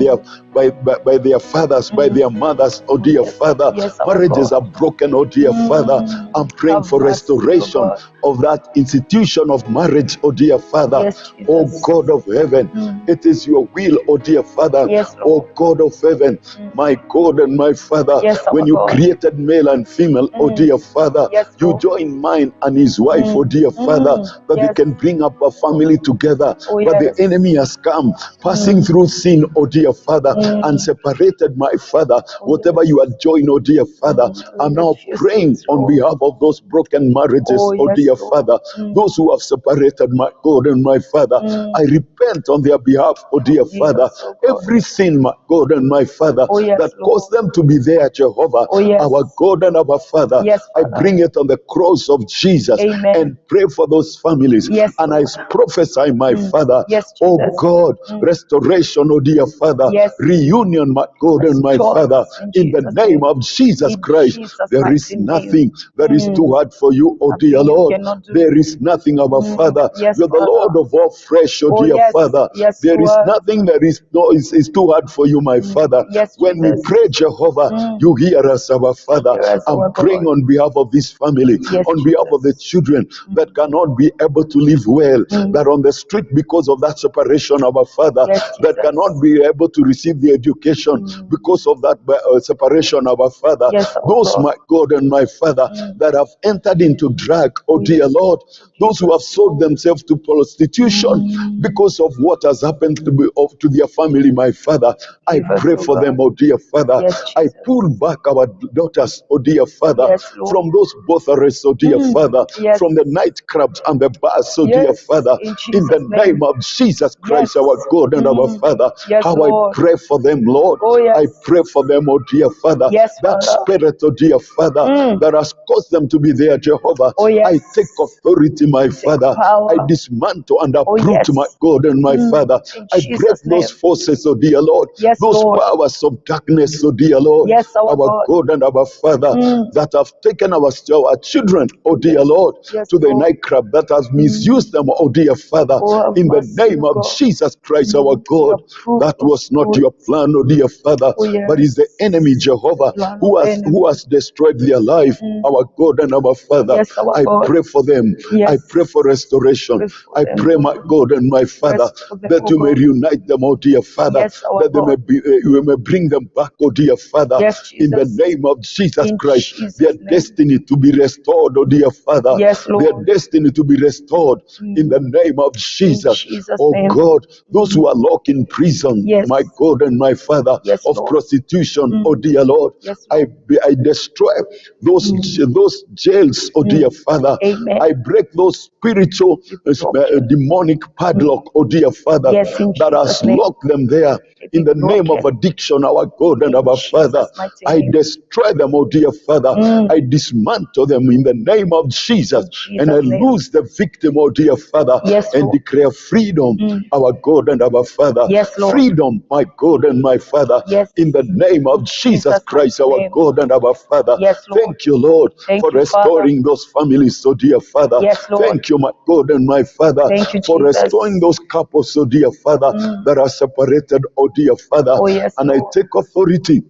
Speaker 3: their fathers, by their mothers, oh dear
Speaker 2: Yes.
Speaker 3: Father.
Speaker 2: Yes, our
Speaker 3: Marriages
Speaker 2: God.
Speaker 3: are broken, oh dear Father. I'm praying
Speaker 2: Have
Speaker 3: for
Speaker 2: mercy, oh
Speaker 3: restoration
Speaker 2: God.
Speaker 3: of that institution of marriage, oh dear Father.
Speaker 2: Yes, Jesus.
Speaker 3: Oh God of heaven, it is your will, oh dear Father.
Speaker 2: Yes,
Speaker 3: Oh
Speaker 2: Lord.
Speaker 3: God of heaven, my God and my Father.
Speaker 2: Yes, our
Speaker 3: When you
Speaker 2: God.
Speaker 3: created male and female, oh dear Father,
Speaker 2: Yes,
Speaker 3: you
Speaker 2: Lord.
Speaker 3: joined man and his wife, oh dear Father, that they
Speaker 2: Yes.
Speaker 3: can bring up a family together.
Speaker 2: Oh,
Speaker 3: But the
Speaker 2: yes.
Speaker 3: enemy has come, passing through sin, oh dear Father, and separated my Father. Whatever you had joined, oh dear Father, I'm now
Speaker 2: refuse
Speaker 3: praying
Speaker 2: it,
Speaker 3: on
Speaker 2: Lord.
Speaker 3: behalf of those broken marriages,
Speaker 2: Oh,
Speaker 3: oh
Speaker 2: yes,
Speaker 3: dear
Speaker 2: Lord.
Speaker 3: Father, those who have separated my God and my Father. I repent on their behalf, oh dear
Speaker 2: Forgive
Speaker 3: Father.
Speaker 2: us, oh God.
Speaker 3: Every sin, my God and my Father,
Speaker 2: Oh, yes,
Speaker 3: that
Speaker 2: Lord.
Speaker 3: caused them to be there, Jehovah,
Speaker 2: Oh, yes.
Speaker 3: our God and our Father.
Speaker 2: Yes,
Speaker 3: I
Speaker 2: Father.
Speaker 3: bring it on the cross of Jesus
Speaker 2: Amen.
Speaker 3: and pray for those families.
Speaker 2: Yes,
Speaker 3: And I
Speaker 2: Lord.
Speaker 3: prophesy, my Father,
Speaker 2: Yes,
Speaker 3: oh
Speaker 2: Jesus.
Speaker 3: God, restoration, oh dear Father,
Speaker 2: Yes.
Speaker 3: reunion, my God and my
Speaker 2: Restore
Speaker 3: Father,
Speaker 2: us in
Speaker 3: in the
Speaker 2: Jesus'
Speaker 3: name
Speaker 2: name.
Speaker 3: of Jesus
Speaker 2: In
Speaker 3: Christ.
Speaker 2: Jesus'
Speaker 3: There is
Speaker 2: mighty name.
Speaker 3: nothing that is too hard for you, oh
Speaker 2: Nothing
Speaker 3: dear
Speaker 2: you
Speaker 3: Lord.
Speaker 2: cannot do.
Speaker 3: There is nothing, our Father.
Speaker 2: Yes,
Speaker 3: You're the
Speaker 2: Father.
Speaker 3: Lord of all flesh, oh
Speaker 2: Oh,
Speaker 3: dear
Speaker 2: yes.
Speaker 3: Father.
Speaker 2: Yes,
Speaker 3: There
Speaker 2: you
Speaker 3: is
Speaker 2: are.
Speaker 3: nothing that is too hard for you, my Father.
Speaker 2: Yes,
Speaker 3: When we
Speaker 2: Jesus.
Speaker 3: pray, Jehovah, you hear us, our Father.
Speaker 2: Hear us,
Speaker 3: I'm
Speaker 2: our
Speaker 3: praying
Speaker 2: God.
Speaker 3: on behalf of this family,
Speaker 2: Yes,
Speaker 3: on behalf of the
Speaker 2: Jesus.
Speaker 3: children that cannot be able to live well, that on the street because of that separation, our Father,
Speaker 2: Yes,
Speaker 3: that
Speaker 2: Jesus.
Speaker 3: cannot be able to receive the education because of that separation, our Father.
Speaker 2: Yes, our
Speaker 3: Those,
Speaker 2: God.
Speaker 3: my God and my Father, that have entered into drug, oh dear
Speaker 2: yes.
Speaker 3: Lord, those who have sold themselves to prostitution because of what has happened to their family, my Father. I
Speaker 2: Forgive us,
Speaker 3: pray
Speaker 2: oh
Speaker 3: for
Speaker 2: God.
Speaker 3: them, oh dear Father.
Speaker 2: Yes,
Speaker 3: I
Speaker 2: Jesus.
Speaker 3: pull back our daughters, oh dear Father,
Speaker 2: Yes, Lord.
Speaker 3: from those botheries, oh dear Father,
Speaker 2: Yes.
Speaker 3: from the nightclubs and the bars, oh dear
Speaker 2: Yes,
Speaker 3: Father,
Speaker 2: in
Speaker 3: in the
Speaker 2: Jesus'
Speaker 3: name
Speaker 2: name.
Speaker 3: of Jesus Christ,
Speaker 2: Yes.
Speaker 3: our God and our Father.
Speaker 2: Yes,
Speaker 3: How
Speaker 2: Lord.
Speaker 3: I pray for them, Lord.
Speaker 2: Oh, yes.
Speaker 3: I pray for them, oh dear Father.
Speaker 2: Yes,
Speaker 3: That
Speaker 2: Father.
Speaker 3: spirit, oh dear Father, that has caused them to be there, Jehovah.
Speaker 2: Oh, yes.
Speaker 3: I take authority, my Father.
Speaker 2: power.
Speaker 3: I dismantle and uproot,
Speaker 2: yes.
Speaker 3: my God and my Father.
Speaker 2: In
Speaker 3: I break
Speaker 2: Jesus'
Speaker 3: those
Speaker 2: name.
Speaker 3: forces, oh dear Lord.
Speaker 2: Yes,
Speaker 3: Those
Speaker 2: Lord.
Speaker 3: powers of darkness, oh dear Lord.
Speaker 2: Yes, our God.
Speaker 3: God and our Father, that have taken our children, oh dear Lord,
Speaker 2: Yes,
Speaker 3: to the
Speaker 2: Lord.
Speaker 3: nightclub, that has misused them, oh dear Father.
Speaker 2: Oh, have
Speaker 3: In the
Speaker 2: mercy,
Speaker 3: name
Speaker 2: oh
Speaker 3: of
Speaker 2: God.
Speaker 3: Jesus Christ, our
Speaker 2: We
Speaker 3: God.
Speaker 2: approve
Speaker 3: That
Speaker 2: those
Speaker 3: was not your
Speaker 2: spirits.
Speaker 3: plan, oh dear Father,
Speaker 2: Oh, yes.
Speaker 3: but is the enemy, Jehovah,
Speaker 2: Plan
Speaker 3: who
Speaker 2: of
Speaker 3: has
Speaker 2: enemy.
Speaker 3: destroyed their life, our God and our Father.
Speaker 2: Yes, our
Speaker 3: I
Speaker 2: God.
Speaker 3: pray for them.
Speaker 2: Yes.
Speaker 3: I pray for restoration.
Speaker 2: Pray for
Speaker 3: I
Speaker 2: them,
Speaker 3: pray, my
Speaker 2: Lord.
Speaker 3: God and my Father,
Speaker 2: Rest for them,
Speaker 3: that
Speaker 2: oh
Speaker 3: you may
Speaker 2: God.
Speaker 3: reunite them, oh dear Father,
Speaker 2: Yes, our
Speaker 3: that they may
Speaker 2: God.
Speaker 3: be, you may bring them back, oh dear Father,
Speaker 2: Yes,
Speaker 3: in the
Speaker 2: Jesus.
Speaker 3: name of Jesus
Speaker 2: In
Speaker 3: Christ.
Speaker 2: Jesus'
Speaker 3: Their
Speaker 2: name.
Speaker 3: destiny to be restored, oh dear Father.
Speaker 2: Yes,
Speaker 3: Their
Speaker 2: Lord.
Speaker 3: destiny to be restored in the name of Jesus.
Speaker 2: Jesus'
Speaker 3: Oh
Speaker 2: name.
Speaker 3: God, those who are locked in prison,
Speaker 2: Yes.
Speaker 3: my God and my Father,
Speaker 2: Yes,
Speaker 3: of
Speaker 2: Lord.
Speaker 3: prostitution, oh dear Lord.
Speaker 2: Yes,
Speaker 3: I destroy those jails, oh dear Father.
Speaker 2: Amen.
Speaker 3: I break those spiritual demonic padlock, oh dear Father,
Speaker 2: Yes, in
Speaker 3: that has
Speaker 2: Jesus' name.
Speaker 3: locked them there. In the name of addiction, our God and
Speaker 2: In
Speaker 3: our Father,
Speaker 2: Jesus' mighty
Speaker 3: I
Speaker 2: name.
Speaker 3: destroy them, oh dear Father. I dismantle them in the name of Jesus,
Speaker 2: In
Speaker 3: and I
Speaker 2: Jesus' name.
Speaker 3: lose the victim, oh dear Father,
Speaker 2: Yes,
Speaker 3: and
Speaker 2: Lord.
Speaker 3: declare freedom, our God and our Father.
Speaker 2: Yes, Lord.
Speaker 3: Freedom, my God and my Father,
Speaker 2: Yes.
Speaker 3: in the name of Jesus
Speaker 2: Jesus'
Speaker 3: Christ,
Speaker 2: mighty
Speaker 3: our
Speaker 2: name.
Speaker 3: God and our Father.
Speaker 2: Yes, Lord.
Speaker 3: Thank you, Lord,
Speaker 2: Thank
Speaker 3: for
Speaker 2: you,
Speaker 3: restoring those families, so dear Father.
Speaker 2: Yes, Lord.
Speaker 3: Thank you, my God and my Father,
Speaker 2: Thank you,
Speaker 3: for
Speaker 2: Jesus.
Speaker 3: restoring those couples, so dear Father, that are separated, oh dear Father.
Speaker 2: Oh, yes,
Speaker 3: and
Speaker 2: Lord.
Speaker 3: I take authority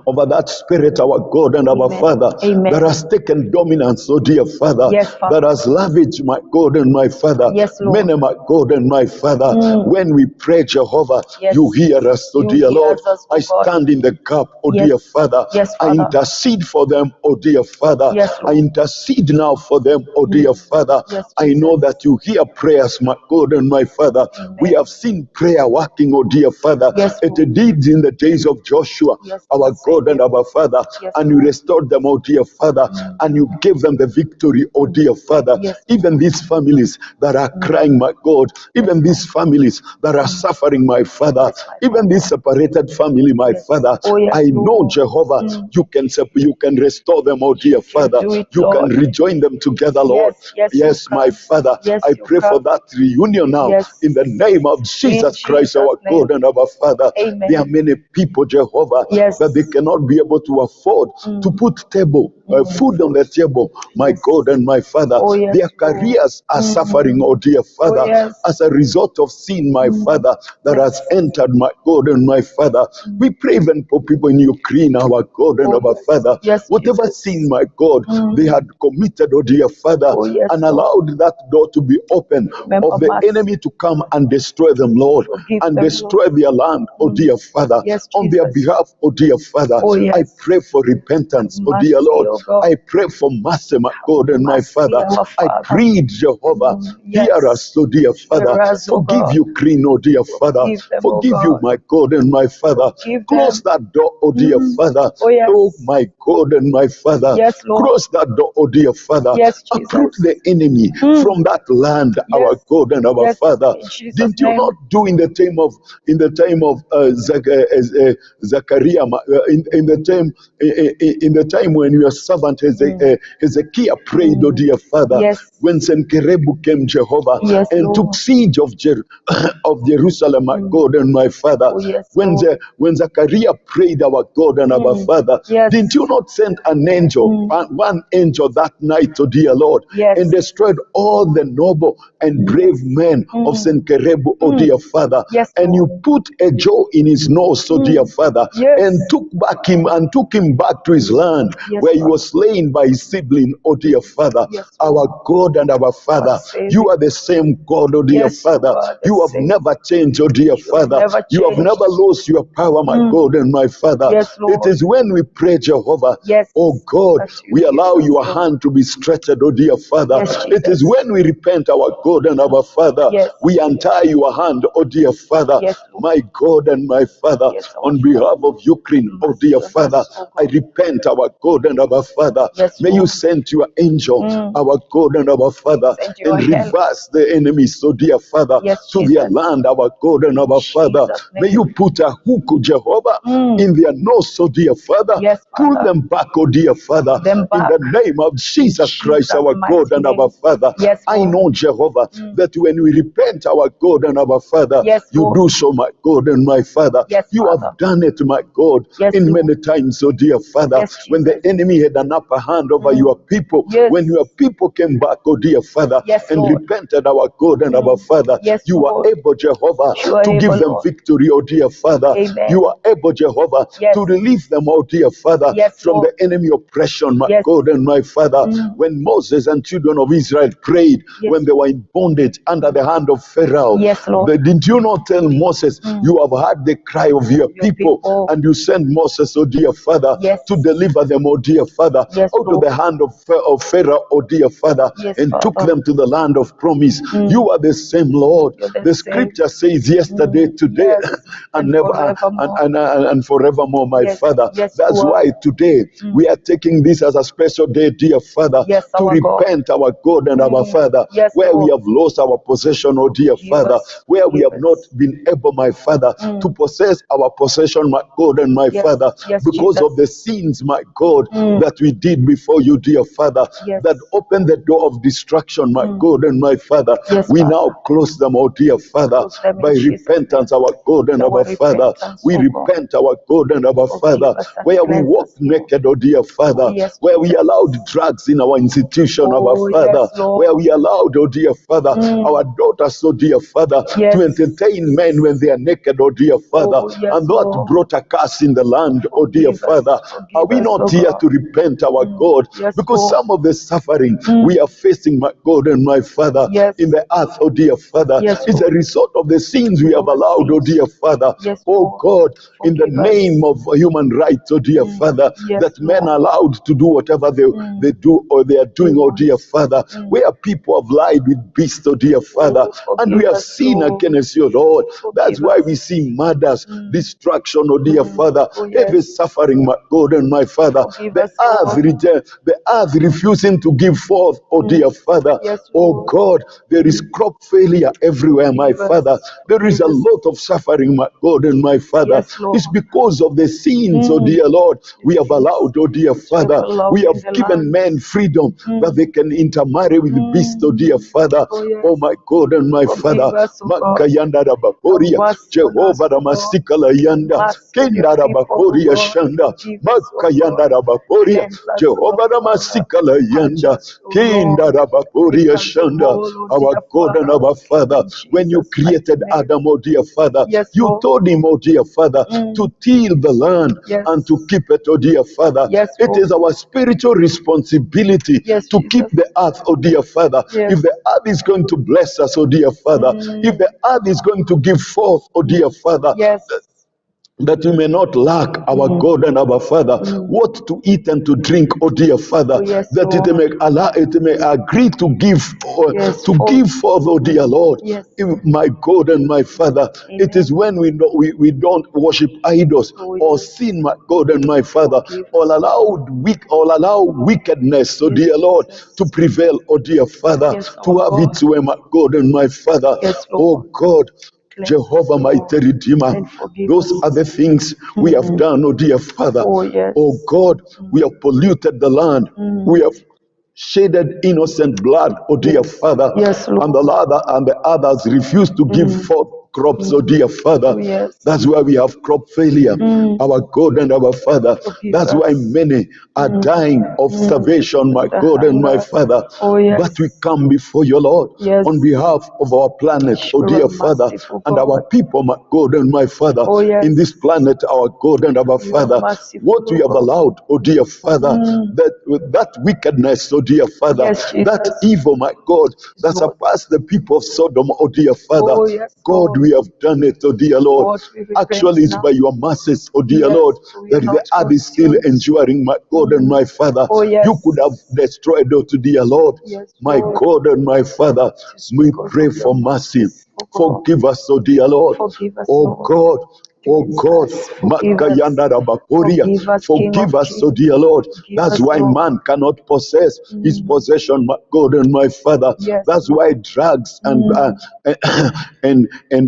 Speaker 3: over that spirit, our God and our
Speaker 2: Amen.
Speaker 3: Father,
Speaker 2: Amen.
Speaker 3: that has taken dominance, oh dear Father,
Speaker 2: Yes, Father.
Speaker 3: that has ravaged, my God and my Father.
Speaker 2: Yes, Lord.
Speaker 3: Many, my God and my Father, when we pray, Jehovah,
Speaker 2: Yes.
Speaker 3: you hear us, oh
Speaker 2: You
Speaker 3: dear
Speaker 2: hear
Speaker 3: Lord.
Speaker 2: us, oh
Speaker 3: I
Speaker 2: God.
Speaker 3: stand in the gap, oh
Speaker 2: Yes.
Speaker 3: dear Father.
Speaker 2: Yes,
Speaker 3: I
Speaker 2: Father.
Speaker 3: intercede for them, oh dear Father.
Speaker 2: Yes,
Speaker 3: I
Speaker 2: Lord.
Speaker 3: intercede now for them, oh dear Father.
Speaker 2: Yes,
Speaker 3: I know
Speaker 2: Jesus.
Speaker 3: that you hear prayers, my God and my Father.
Speaker 2: Amen.
Speaker 3: We have seen prayer working, oh dear Father.
Speaker 2: Yes,
Speaker 3: It did in the days of Joshua,
Speaker 2: Yes,
Speaker 3: our
Speaker 2: Lord.
Speaker 3: God and our Father,
Speaker 2: Yes,
Speaker 3: and you restored them, oh dear Father, and you gave them the victory, oh dear Father.
Speaker 2: Yes.
Speaker 3: Even these families that are crying, my God, even these families that are suffering, my Father,
Speaker 2: Yes, my
Speaker 3: even this separated family, my
Speaker 2: Yes.
Speaker 3: Father,
Speaker 2: Oh, yes,
Speaker 3: I know,
Speaker 2: Lord.
Speaker 3: Jehovah, you can restore them, oh dear Father.
Speaker 2: do it,
Speaker 3: You can
Speaker 2: Lord.
Speaker 3: rejoin them together, Lord.
Speaker 2: Yes,
Speaker 3: Yes,
Speaker 2: you
Speaker 3: my
Speaker 2: can.
Speaker 3: Father,
Speaker 2: Yes,
Speaker 3: I
Speaker 2: you
Speaker 3: pray for
Speaker 2: can.
Speaker 3: that reunion now
Speaker 2: Yes.
Speaker 3: in the name of Jesus Christ, our
Speaker 2: Jesus' name.
Speaker 3: God and our Father.
Speaker 2: Amen.
Speaker 3: There are many people, Jehovah,
Speaker 2: Yes.
Speaker 3: that they cannot be able to afford to put food on the table, my
Speaker 2: Yes.
Speaker 3: God and my Father.
Speaker 2: Oh, yes,
Speaker 3: Their
Speaker 2: Lord.
Speaker 3: careers are suffering, oh dear Father,
Speaker 2: yes.
Speaker 3: as a result of sin, my Father, that has entered, my God and my Father. We pray even for people in Ukraine, our God and our Father.
Speaker 2: Yes,
Speaker 3: Whatever
Speaker 2: Jesus.
Speaker 3: sin, my God, they had committed, oh dear Father,
Speaker 2: Oh, yes,
Speaker 3: and
Speaker 2: Lord.
Speaker 3: allowed that door to be open
Speaker 2: Remember
Speaker 3: of the
Speaker 2: mercy.
Speaker 3: enemy to come and destroy them, Lord,
Speaker 2: Forgive
Speaker 3: and
Speaker 2: them,
Speaker 3: destroy their land, oh dear Father.
Speaker 2: Yes,
Speaker 3: On their
Speaker 2: Jesus.
Speaker 3: behalf, oh dear Father,
Speaker 2: Oh, yes.
Speaker 3: I pray for repentance, oh
Speaker 2: Mercy,
Speaker 3: dear Lord.
Speaker 2: oh God.
Speaker 3: I pray for mercy, my God and my
Speaker 2: Mercy,
Speaker 3: Father.
Speaker 2: our
Speaker 3: I
Speaker 2: Father.
Speaker 3: plead, Jehovah,
Speaker 2: yes.
Speaker 3: hear us, oh dear Father.
Speaker 2: Hear us, oh
Speaker 3: Forgive
Speaker 2: God.
Speaker 3: Ukraine, oh dear Father.
Speaker 2: Forgive them, oh
Speaker 3: Forgive you,
Speaker 2: God.
Speaker 3: my God and my Father.
Speaker 2: Forgive
Speaker 3: Close
Speaker 2: them.
Speaker 3: that door, oh dear Father.
Speaker 2: Oh, yes.
Speaker 3: Oh my God and my Father.
Speaker 2: Yes, Lord.
Speaker 3: Close that door, oh dear Father.
Speaker 2: Yes, Jesus.
Speaker 3: Uproot the enemy from that land, our God and our
Speaker 2: Yes,
Speaker 3: Father.
Speaker 2: in Jesus'
Speaker 3: Didn't you
Speaker 2: name.
Speaker 3: not do in the time of Zachariah, in the time when your servant Hezekiah prayed, oh dear Father,
Speaker 2: Yes.
Speaker 3: when Sennacherib came, Jehovah,
Speaker 2: Yes,
Speaker 3: and
Speaker 2: Lord.
Speaker 3: took siege of of Jerusalem, my God and my Father.
Speaker 2: Oh, yes,
Speaker 3: when
Speaker 2: Lord.
Speaker 3: when Zachariah prayed, our God and our Father,
Speaker 2: Yes.
Speaker 3: didn't you not send an angel, one angel that night, oh dear Lord,
Speaker 2: Yes.
Speaker 3: and destroyed all the noble and brave men of Sennacherib, oh dear Father,
Speaker 2: Yes,
Speaker 3: and you
Speaker 2: Lord.
Speaker 3: put a jaw in his nose, oh dear Father,
Speaker 2: Yes.
Speaker 3: and took him back to his land,
Speaker 2: Yes,
Speaker 3: where he
Speaker 2: Father.
Speaker 3: was slain by his sibling, oh dear Father.
Speaker 2: Yes,
Speaker 3: Our God and our Father,
Speaker 2: Savior.
Speaker 3: you are the same God, oh dear
Speaker 2: Yes,
Speaker 3: Father.
Speaker 2: you are the
Speaker 3: You have
Speaker 2: same.
Speaker 3: never changed, oh dear Father.
Speaker 2: never
Speaker 3: You have
Speaker 2: changed.
Speaker 3: never lost your power, my God and my Father.
Speaker 2: Yes, Lord.
Speaker 3: It is when we pray, Jehovah,
Speaker 2: Yes,
Speaker 3: oh God,
Speaker 2: that you
Speaker 3: we
Speaker 2: hear
Speaker 3: allow
Speaker 2: us,
Speaker 3: your
Speaker 2: Lord.
Speaker 3: hand to be stretched, oh dear Father.
Speaker 2: Yes,
Speaker 3: It is
Speaker 2: Jesus.
Speaker 3: when we repent, our God and our Father,
Speaker 2: Yes.
Speaker 3: we untie your hand, oh dear Father.
Speaker 2: Yes, Lord.
Speaker 3: My God and my Father,
Speaker 2: Yes, our
Speaker 3: on behalf of Ukraine, oh dear
Speaker 2: Mercy on
Speaker 3: Father,
Speaker 2: us, oh
Speaker 3: I
Speaker 2: God.
Speaker 3: repent, our God and our Father.
Speaker 2: Yes,
Speaker 3: May you
Speaker 2: Lord.
Speaker 3: send your angel, our God and our Father,
Speaker 2: Send your
Speaker 3: and
Speaker 2: help.
Speaker 3: reverse the enemies, oh dear Father,
Speaker 2: Yes,
Speaker 3: to their
Speaker 2: Jesus.
Speaker 3: land, our God and our Father.
Speaker 2: Jesus'
Speaker 3: May
Speaker 2: name.
Speaker 3: you put a hook, Jehovah, in their nose, oh dear Father.
Speaker 2: Yes,
Speaker 3: Pull
Speaker 2: Father.
Speaker 3: them back, oh dear Father,
Speaker 2: Them
Speaker 3: in
Speaker 2: back.
Speaker 3: the name of Jesus Christ,
Speaker 2: Jesus'
Speaker 3: our
Speaker 2: mighty
Speaker 3: God and
Speaker 2: name.
Speaker 3: our Father.
Speaker 2: Yes,
Speaker 3: I
Speaker 2: Lord.
Speaker 3: know, Jehovah, that when we repent, our God and our Father,
Speaker 2: Yes,
Speaker 3: you
Speaker 2: Lord.
Speaker 3: do so, my God and my Father.
Speaker 2: Yes,
Speaker 3: You
Speaker 2: Father.
Speaker 3: have done it, my God,
Speaker 2: Yes,
Speaker 3: in
Speaker 2: Lord.
Speaker 3: many times, oh dear Father,
Speaker 2: Yes,
Speaker 3: when the
Speaker 2: Jesus.
Speaker 3: enemy had an upper hand over your people,
Speaker 2: Yes.
Speaker 3: when your people came back, oh dear Father,
Speaker 2: Yes,
Speaker 3: and
Speaker 2: Lord.
Speaker 3: repented, our God and our Father,
Speaker 2: Yes,
Speaker 3: you are
Speaker 2: Lord.
Speaker 3: able, Jehovah,
Speaker 2: You are
Speaker 3: to give
Speaker 2: able,
Speaker 3: them
Speaker 2: Lord.
Speaker 3: victory, oh dear Father.
Speaker 2: Amen.
Speaker 3: You are able, Jehovah,
Speaker 2: Yes.
Speaker 3: to relieve them, oh dear Father,
Speaker 2: Yes,
Speaker 3: from
Speaker 2: Lord.
Speaker 3: the enemy oppression, my
Speaker 2: Yes.
Speaker 3: God and my Father. When Moses and children of Israel prayed,
Speaker 2: Yes.
Speaker 3: when they were in bondage under the hand of Pharaoh,
Speaker 2: Yes, Lord.
Speaker 3: didn't you not tell Moses, you have heard the cry of your people,
Speaker 2: people.
Speaker 3: and you you send Moses, oh dear Father,
Speaker 2: Yes.
Speaker 3: to deliver them, oh dear Father,
Speaker 2: Yes,
Speaker 3: out of
Speaker 2: Lord.
Speaker 3: the hand of Pharaoh, oh dear Father,
Speaker 2: Yes,
Speaker 3: and took
Speaker 2: Father.
Speaker 3: them to the land of promise. You are the same, Lord.
Speaker 2: You're the
Speaker 3: The
Speaker 2: same.
Speaker 3: scripture says yesterday, today,
Speaker 2: Yes.
Speaker 3: and
Speaker 2: And
Speaker 3: never
Speaker 2: forevermore.
Speaker 3: and forevermore, my
Speaker 2: Yes.
Speaker 3: Father.
Speaker 2: Yes,
Speaker 3: That's
Speaker 2: you are.
Speaker 3: why today we are taking this as a special day, dear Father,
Speaker 2: Yes,
Speaker 3: to
Speaker 2: our God.
Speaker 3: repent, our God and our Father,
Speaker 2: Yes,
Speaker 3: where we
Speaker 2: Lord.
Speaker 3: have lost our possession, oh dear
Speaker 2: Forgive
Speaker 3: Father,
Speaker 2: us,
Speaker 3: where we
Speaker 2: forgive
Speaker 3: have not
Speaker 2: us.
Speaker 3: been able, my Father, to possess our possession, my God and my
Speaker 2: Yes,
Speaker 3: Father,
Speaker 2: yes,
Speaker 3: because
Speaker 2: Jesus.
Speaker 3: of the sins, my God, that we did before you, dear Father,
Speaker 2: Yes.
Speaker 3: that opened the door of destruction, my God and my Father.
Speaker 2: Yes,
Speaker 3: We
Speaker 2: Father.
Speaker 3: now close them, oh dear Father,
Speaker 2: Close them in
Speaker 3: by
Speaker 2: Jesus'
Speaker 3: repentance,
Speaker 2: name.
Speaker 3: our God and
Speaker 2: Our
Speaker 3: our Father.
Speaker 2: repentance,
Speaker 3: We
Speaker 2: oh God.
Speaker 3: repent, our God and our
Speaker 2: Forgive
Speaker 3: Father,
Speaker 2: us and
Speaker 3: where we
Speaker 2: cleanse
Speaker 3: walk
Speaker 2: us, Lord.
Speaker 3: naked, oh dear Father,
Speaker 2: yes,
Speaker 3: where we
Speaker 2: Jesus.
Speaker 3: allowed drugs in our institution, our
Speaker 2: Oh,
Speaker 3: Father,
Speaker 2: yes, Lord.
Speaker 3: where we allowed, oh dear Father, our daughters, oh dear Father,
Speaker 2: Yes.
Speaker 3: to entertain men when they are naked, oh dear Father,
Speaker 2: Oh, yes,
Speaker 3: and that
Speaker 2: Lord.
Speaker 3: brought a curse in the land, oh dear
Speaker 2: Forgive us,
Speaker 3: Father. Are we
Speaker 2: forgive us,
Speaker 3: not
Speaker 2: oh
Speaker 3: here
Speaker 2: God.
Speaker 3: to repent, our God?
Speaker 2: Yes,
Speaker 3: Because
Speaker 2: Lord.
Speaker 3: some of the suffering we are facing, my God and my Father,
Speaker 2: Yes.
Speaker 3: in the earth, oh dear Father,
Speaker 2: Yes,
Speaker 3: is a
Speaker 2: Lord.
Speaker 3: result of the sins we have
Speaker 2: Our
Speaker 3: allowed, oh
Speaker 2: sins.
Speaker 3: dear Father.
Speaker 2: Yes,
Speaker 3: Oh
Speaker 2: Lord.
Speaker 3: God, in the
Speaker 2: Forgive us.
Speaker 3: name of human rights, oh dear Father,
Speaker 2: Yes,
Speaker 3: that men
Speaker 2: Lord.
Speaker 3: are allowed to do whatever they do or they are doing, oh dear Father, where people have lied with beasts, oh dear Father, and we
Speaker 2: forgive
Speaker 3: have
Speaker 2: us,
Speaker 3: sinned
Speaker 2: Lord.
Speaker 3: against you, Lord. That's
Speaker 2: Forgive
Speaker 3: why
Speaker 2: us.
Speaker 3: we see murders, destruction, oh dear Father,
Speaker 2: Oh, yes.
Speaker 3: every suffering, my God and my Father.
Speaker 2: Forgive
Speaker 3: The
Speaker 2: us, Lord.
Speaker 3: the earth refusing to give forth, oh dear Father.
Speaker 2: Yes,
Speaker 3: Oh
Speaker 2: Lord.
Speaker 3: God, there is crop failure everywhere, my
Speaker 2: Forgive us.
Speaker 3: Father. There is a
Speaker 2: Forgive us.
Speaker 3: lot of suffering, my God and my Father.
Speaker 2: Yes, Lord.
Speaker 3: It's because of the sins, oh dear Lord, we have allowed, oh dear Father.
Speaker 2: allowed
Speaker 3: We
Speaker 2: in
Speaker 3: have
Speaker 2: the
Speaker 3: given
Speaker 2: land.
Speaker 3: men freedom that they can intermarry with the beast, oh dear Father.
Speaker 2: Oh, yes.
Speaker 3: Oh my God and my
Speaker 2: Forgive
Speaker 3: Father.
Speaker 2: us, oh God.
Speaker 3: Makayanda rabakoria,
Speaker 2: Have mercy on us,
Speaker 3: Jehovah
Speaker 2: oh God.
Speaker 3: ramasikala yanda,
Speaker 2: Mercy on
Speaker 3: Kenda
Speaker 2: your people, oh
Speaker 3: rabakoria
Speaker 2: God.
Speaker 3: shanda,
Speaker 2: Forgive us, oh
Speaker 3: Makayanda
Speaker 2: God.
Speaker 3: rabakoria,
Speaker 2: Cleanse us,
Speaker 3: Jehovah
Speaker 2: oh Father.
Speaker 3: ramasikala
Speaker 2: Purge
Speaker 3: yanda,
Speaker 2: us, oh
Speaker 3: Kenda
Speaker 2: Lord.
Speaker 3: rabakoria
Speaker 2: Make us
Speaker 3: shanda.
Speaker 2: whole, oh
Speaker 3: Our
Speaker 2: dear
Speaker 3: God and
Speaker 2: Father.
Speaker 3: our Father,
Speaker 2: In
Speaker 3: when you
Speaker 2: Jesus'
Speaker 3: created
Speaker 2: mighty name.
Speaker 3: Adam, oh dear Father,
Speaker 2: Yes,
Speaker 3: you
Speaker 2: Lord.
Speaker 3: told him, oh dear Father, to till the land
Speaker 2: Yes.
Speaker 3: and to keep it, oh dear Father.
Speaker 2: Yes,
Speaker 3: It
Speaker 2: Lord.
Speaker 3: is our spiritual responsibility
Speaker 2: Yes,
Speaker 3: to keep
Speaker 2: Jesus.
Speaker 3: the earth, oh dear Father.
Speaker 2: Yes.
Speaker 3: If the earth is going to bless us, oh dear Father, if the earth is going to give forth, oh dear Father,
Speaker 2: Yes.
Speaker 3: that we may not lack our God and our Father, what to eat and to drink, oh dear Father,
Speaker 2: Oh, yes,
Speaker 3: that it
Speaker 2: Lord.
Speaker 3: may allow, it may agree to give,
Speaker 2: Yes,
Speaker 3: to
Speaker 2: forth.
Speaker 3: give forth, oh dear Lord.
Speaker 2: Yes.
Speaker 3: My God and my Father, it
Speaker 2: Amen.
Speaker 3: is when we don't worship idols
Speaker 2: Oh,
Speaker 3: or
Speaker 2: yes.
Speaker 3: sin, my God and my Father,
Speaker 2: Forgive
Speaker 3: or
Speaker 2: us,
Speaker 3: allow wickedness, oh
Speaker 2: Yes,
Speaker 3: dear Lord,
Speaker 2: Jesus.
Speaker 3: to prevail, oh dear Father,
Speaker 2: Yes,
Speaker 3: to
Speaker 2: our
Speaker 3: have
Speaker 2: God.
Speaker 3: its way, my God and my Father.
Speaker 2: Yes,
Speaker 3: Oh
Speaker 2: Lord.
Speaker 3: God,
Speaker 2: Cleanse us,
Speaker 3: Jehovah,
Speaker 2: Lord,
Speaker 3: mighty Redeemer,
Speaker 2: and forgive
Speaker 3: those
Speaker 2: us.
Speaker 3: are the things we have done, oh dear Father.
Speaker 2: Oh, yes.
Speaker 3: Oh God, we have polluted the land. We have shedded innocent blood, oh dear Father.
Speaker 2: Yes, Lord.
Speaker 3: And the others refuse to give forth crops, oh dear Father.
Speaker 2: Oh, yes.
Speaker 3: That's why we have crop failure, our God and our Father.
Speaker 2: Forgive
Speaker 3: That's why
Speaker 2: us.
Speaker 3: many are dying of starvation, my
Speaker 2: The
Speaker 3: God and my
Speaker 2: hunger.
Speaker 3: Father.
Speaker 2: Oh, yes.
Speaker 3: But we come before you, Lord,
Speaker 2: Yes.
Speaker 3: on behalf of our planet, oh
Speaker 2: Sure,
Speaker 3: dear Father,
Speaker 2: merciful
Speaker 3: and
Speaker 2: God.
Speaker 3: our people, my God and my Father,
Speaker 2: Oh, yes.
Speaker 3: in this planet, our God and our
Speaker 2: You are
Speaker 3: Father.
Speaker 2: merciful,
Speaker 3: What we
Speaker 2: oh
Speaker 3: have
Speaker 2: God.
Speaker 3: allowed, oh dear Father, that wickedness, oh dear Father,
Speaker 2: Yes, Jesus.
Speaker 3: that evil, my God, that
Speaker 2: Lord.
Speaker 3: surpassed the people of Sodom, oh dear Father.
Speaker 2: Oh, yes,
Speaker 3: God,
Speaker 2: Lord.
Speaker 3: we have done it, oh dear Lord.
Speaker 2: Lord, we repent
Speaker 3: Actually, it's
Speaker 2: now.
Speaker 3: by your mercies, oh dear
Speaker 2: Yes,
Speaker 3: Lord,
Speaker 2: we are
Speaker 3: that the
Speaker 2: not
Speaker 3: earth is still
Speaker 2: consumed.
Speaker 3: enduring, my God and my Father.
Speaker 2: Oh, yes.
Speaker 3: You could have destroyed, oh dear Lord.
Speaker 2: Yes,
Speaker 3: My
Speaker 2: Lord.
Speaker 3: God and my Father,
Speaker 2: It is
Speaker 3: we
Speaker 2: because
Speaker 3: pray
Speaker 2: of your
Speaker 3: for mercy.
Speaker 2: mercies, oh God.
Speaker 3: Forgive us, oh dear Lord.
Speaker 2: Forgive us,
Speaker 3: Oh
Speaker 2: Lord.
Speaker 3: God. Oh God,
Speaker 2: Jesus, forgive us.
Speaker 3: Makayanda Rabakoria.
Speaker 2: Forgive us, King
Speaker 3: Forgive
Speaker 2: of
Speaker 3: us, oh
Speaker 2: Kings.
Speaker 3: dear Lord.
Speaker 2: Forgive
Speaker 3: That's
Speaker 2: us,
Speaker 3: why
Speaker 2: Lord.
Speaker 3: man cannot possess his possession, my God and my Father.
Speaker 2: Yes,
Speaker 3: That's
Speaker 2: Lord.
Speaker 3: why drugs and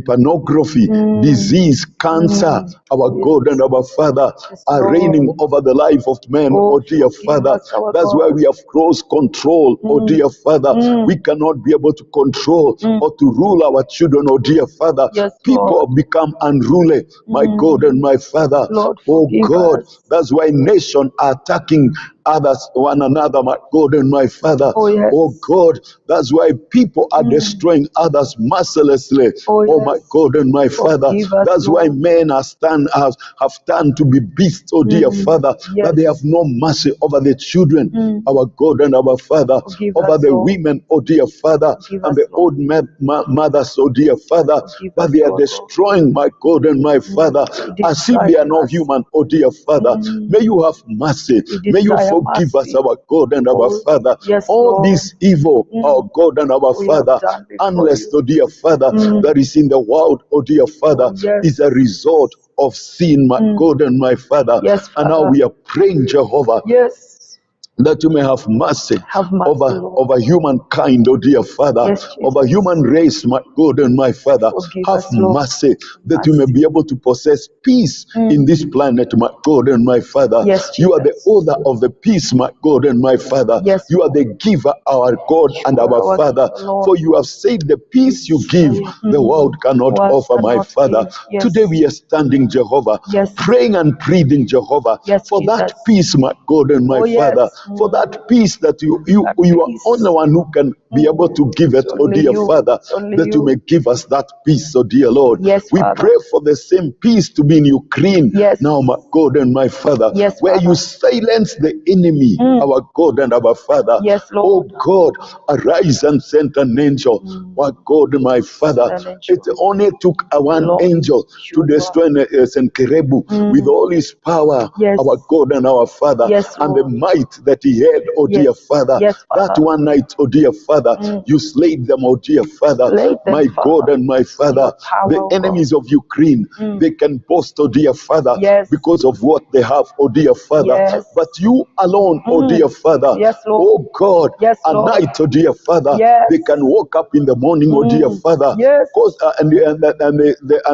Speaker 3: pornography, disease, cancer, our God and our Father,
Speaker 2: Yes,
Speaker 3: are
Speaker 2: Lord.
Speaker 3: reigning over the life of man,
Speaker 2: Oh,
Speaker 3: oh dear
Speaker 2: forgive
Speaker 3: Father.
Speaker 2: us, our
Speaker 3: That's why
Speaker 2: God.
Speaker 3: we have close control, oh dear Father. We cannot be able to control or to rule our children, oh dear Father.
Speaker 2: Yes,
Speaker 3: People
Speaker 2: Lord.
Speaker 3: have become unruly, my God and my Father.
Speaker 2: Lord,
Speaker 3: Oh
Speaker 2: forgive
Speaker 3: God,
Speaker 2: us.
Speaker 3: that's why nations are attacking others, one another, my God and my Father.
Speaker 2: Oh, yes.
Speaker 3: Oh God, that's why people are destroying others mercilessly. Oh my God and my Father.
Speaker 2: Forgive us,
Speaker 3: That's why
Speaker 2: Lord.
Speaker 3: men have turned to be beasts, oh dear Father,
Speaker 2: Yes.
Speaker 3: that they have no mercy over the children, our God and our Father,
Speaker 2: Forgive
Speaker 3: over
Speaker 2: us,
Speaker 3: the
Speaker 2: Lord.
Speaker 3: women, oh dear Father,
Speaker 2: Forgive
Speaker 3: and
Speaker 2: us,
Speaker 3: the
Speaker 2: Lord.
Speaker 3: old mothers, oh dear Father,
Speaker 2: Forgive
Speaker 3: that
Speaker 2: us,
Speaker 3: they are
Speaker 2: Lord.
Speaker 3: destroying, my God and my Father, as if they are no human, oh dear Father. May you have mercy. May you
Speaker 2: desire
Speaker 3: forgive us,
Speaker 2: mercy.
Speaker 3: our God and our
Speaker 2: Oh,
Speaker 3: Father.
Speaker 2: yes,
Speaker 3: All
Speaker 2: Lord.
Speaker 3: this evil, our God and our
Speaker 2: We have
Speaker 3: Father,
Speaker 2: done before
Speaker 3: unless,
Speaker 2: you.
Speaker 3: oh dear Father, that is in the world, oh dear Father,
Speaker 2: yes.
Speaker 3: is a result of sin, my God and my Father.
Speaker 2: Yes,
Speaker 3: And now
Speaker 2: Father.
Speaker 3: we are praying, Jehovah,
Speaker 2: Yes.
Speaker 3: that you may have mercy,
Speaker 2: Have mercy, Lord.
Speaker 3: over humankind, oh dear Father,
Speaker 2: Yes, Jesus.
Speaker 3: over human race, my God and my Father.
Speaker 2: Forgive
Speaker 3: Have
Speaker 2: us, Lord.
Speaker 3: mercy, that you may be able to possess peace in this planet, my God and my Father.
Speaker 2: Yes,
Speaker 3: You are the
Speaker 2: Jesus.
Speaker 3: author of the peace, my God and my Father.
Speaker 2: Yes,
Speaker 3: you are the giver, our God and
Speaker 2: You are
Speaker 3: our
Speaker 2: our
Speaker 3: Father.
Speaker 2: giver, Lord.
Speaker 3: For you have said the peace you give, the world cannot
Speaker 2: World
Speaker 3: offer, my
Speaker 2: cannot
Speaker 3: Father.
Speaker 2: give. Yes.
Speaker 3: Today we are standing, Jehovah,
Speaker 2: Yes.
Speaker 3: praying and pleading, Jehovah,
Speaker 2: Yes,
Speaker 3: for that
Speaker 2: Jesus.
Speaker 3: peace, my God and my
Speaker 2: Oh, yes.
Speaker 3: Father, for that peace that you
Speaker 2: That
Speaker 3: are
Speaker 2: peace.
Speaker 3: only one who can be able to give it,
Speaker 2: It's
Speaker 3: oh
Speaker 2: only
Speaker 3: dear
Speaker 2: you.
Speaker 3: Father,
Speaker 2: It's only
Speaker 3: that you
Speaker 2: you.
Speaker 3: may give us that peace, oh dear Lord.
Speaker 2: Yes,
Speaker 3: we
Speaker 2: Father.
Speaker 3: pray for the same peace to be in Ukraine
Speaker 2: Yes.
Speaker 3: now, my God and my Father,
Speaker 2: Yes,
Speaker 3: where
Speaker 2: Father.
Speaker 3: you silence the enemy, our God and our Father.
Speaker 2: Yes,
Speaker 3: Oh
Speaker 2: Lord.
Speaker 3: God, arise and send an angel, my God and my Father.
Speaker 2: Send an angel.
Speaker 3: It only took one
Speaker 2: Lord.
Speaker 3: angel to
Speaker 2: Sure.
Speaker 3: destroy Senkerebu with all his power,
Speaker 2: Yes.
Speaker 3: our God and our Father,
Speaker 2: Yes,
Speaker 3: and the
Speaker 2: Lord.
Speaker 3: might that he had, oh
Speaker 2: Yes.
Speaker 3: dear Father.
Speaker 2: Yes,
Speaker 3: That
Speaker 2: Father.
Speaker 3: one night, oh dear Father, you slayed them, oh dear Father.
Speaker 2: Slay them,
Speaker 3: My God
Speaker 2: Father.
Speaker 3: and my Father,
Speaker 2: Your power,
Speaker 3: the
Speaker 2: oh
Speaker 3: enemies of Ukraine, they can boast, oh dear Father,
Speaker 2: Yes.
Speaker 3: because of what they have, oh dear Father.
Speaker 2: Yes.
Speaker 3: But you alone, oh dear Father,
Speaker 2: Yes, Lord.
Speaker 3: oh God,
Speaker 2: Yes,
Speaker 3: a
Speaker 2: Lord.
Speaker 3: night, oh dear Father,
Speaker 2: Yes.
Speaker 3: they can wake up in the morning, oh dear Father,
Speaker 2: Yes.
Speaker 3: and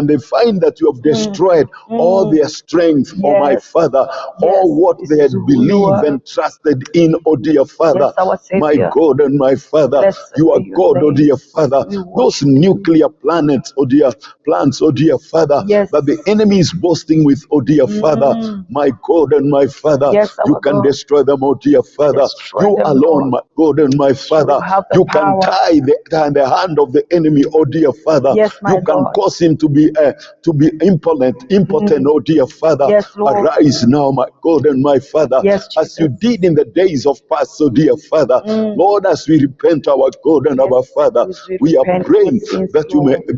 Speaker 3: they find that you have destroyed all their strength, oh my
Speaker 2: Yes.
Speaker 3: Father, all what
Speaker 2: This
Speaker 3: they had
Speaker 2: is who you
Speaker 3: believed
Speaker 2: are.
Speaker 3: and trusted in, oh dear Father.
Speaker 2: Yes, our
Speaker 3: My
Speaker 2: Savior.
Speaker 3: God and my Father,
Speaker 2: Blessed
Speaker 3: you are
Speaker 2: be your
Speaker 3: God, oh
Speaker 2: name.
Speaker 3: dear Father.
Speaker 2: We
Speaker 3: Those
Speaker 2: worship you.
Speaker 3: nuclear planets, oh dear plants, oh dear Father,
Speaker 2: Yes.
Speaker 3: that the enemy is boasting with, oh dear Father, my God and my Father,
Speaker 2: Yes,
Speaker 3: you
Speaker 2: our
Speaker 3: can
Speaker 2: God.
Speaker 3: destroy them, oh dear Father.
Speaker 2: Destroy
Speaker 3: You
Speaker 2: them,
Speaker 3: alone,
Speaker 2: Lord.
Speaker 3: my God and my Father,
Speaker 2: have the
Speaker 3: you can
Speaker 2: power.
Speaker 3: tie the hand of the enemy, oh dear Father.
Speaker 2: Yes, my
Speaker 3: You can
Speaker 2: Lord.
Speaker 3: cause him to be impotent, oh dear Father.
Speaker 2: Yes, Lord.
Speaker 3: Arise now, my God and my Father,
Speaker 2: Yes,
Speaker 3: as you
Speaker 2: Jesus.
Speaker 3: did in the days of past, oh dear Father. Lord, as we repent, our God and our Father,
Speaker 2: as we
Speaker 3: we are
Speaker 2: repent
Speaker 3: praying
Speaker 2: for sins,
Speaker 3: that you may
Speaker 2: Lord.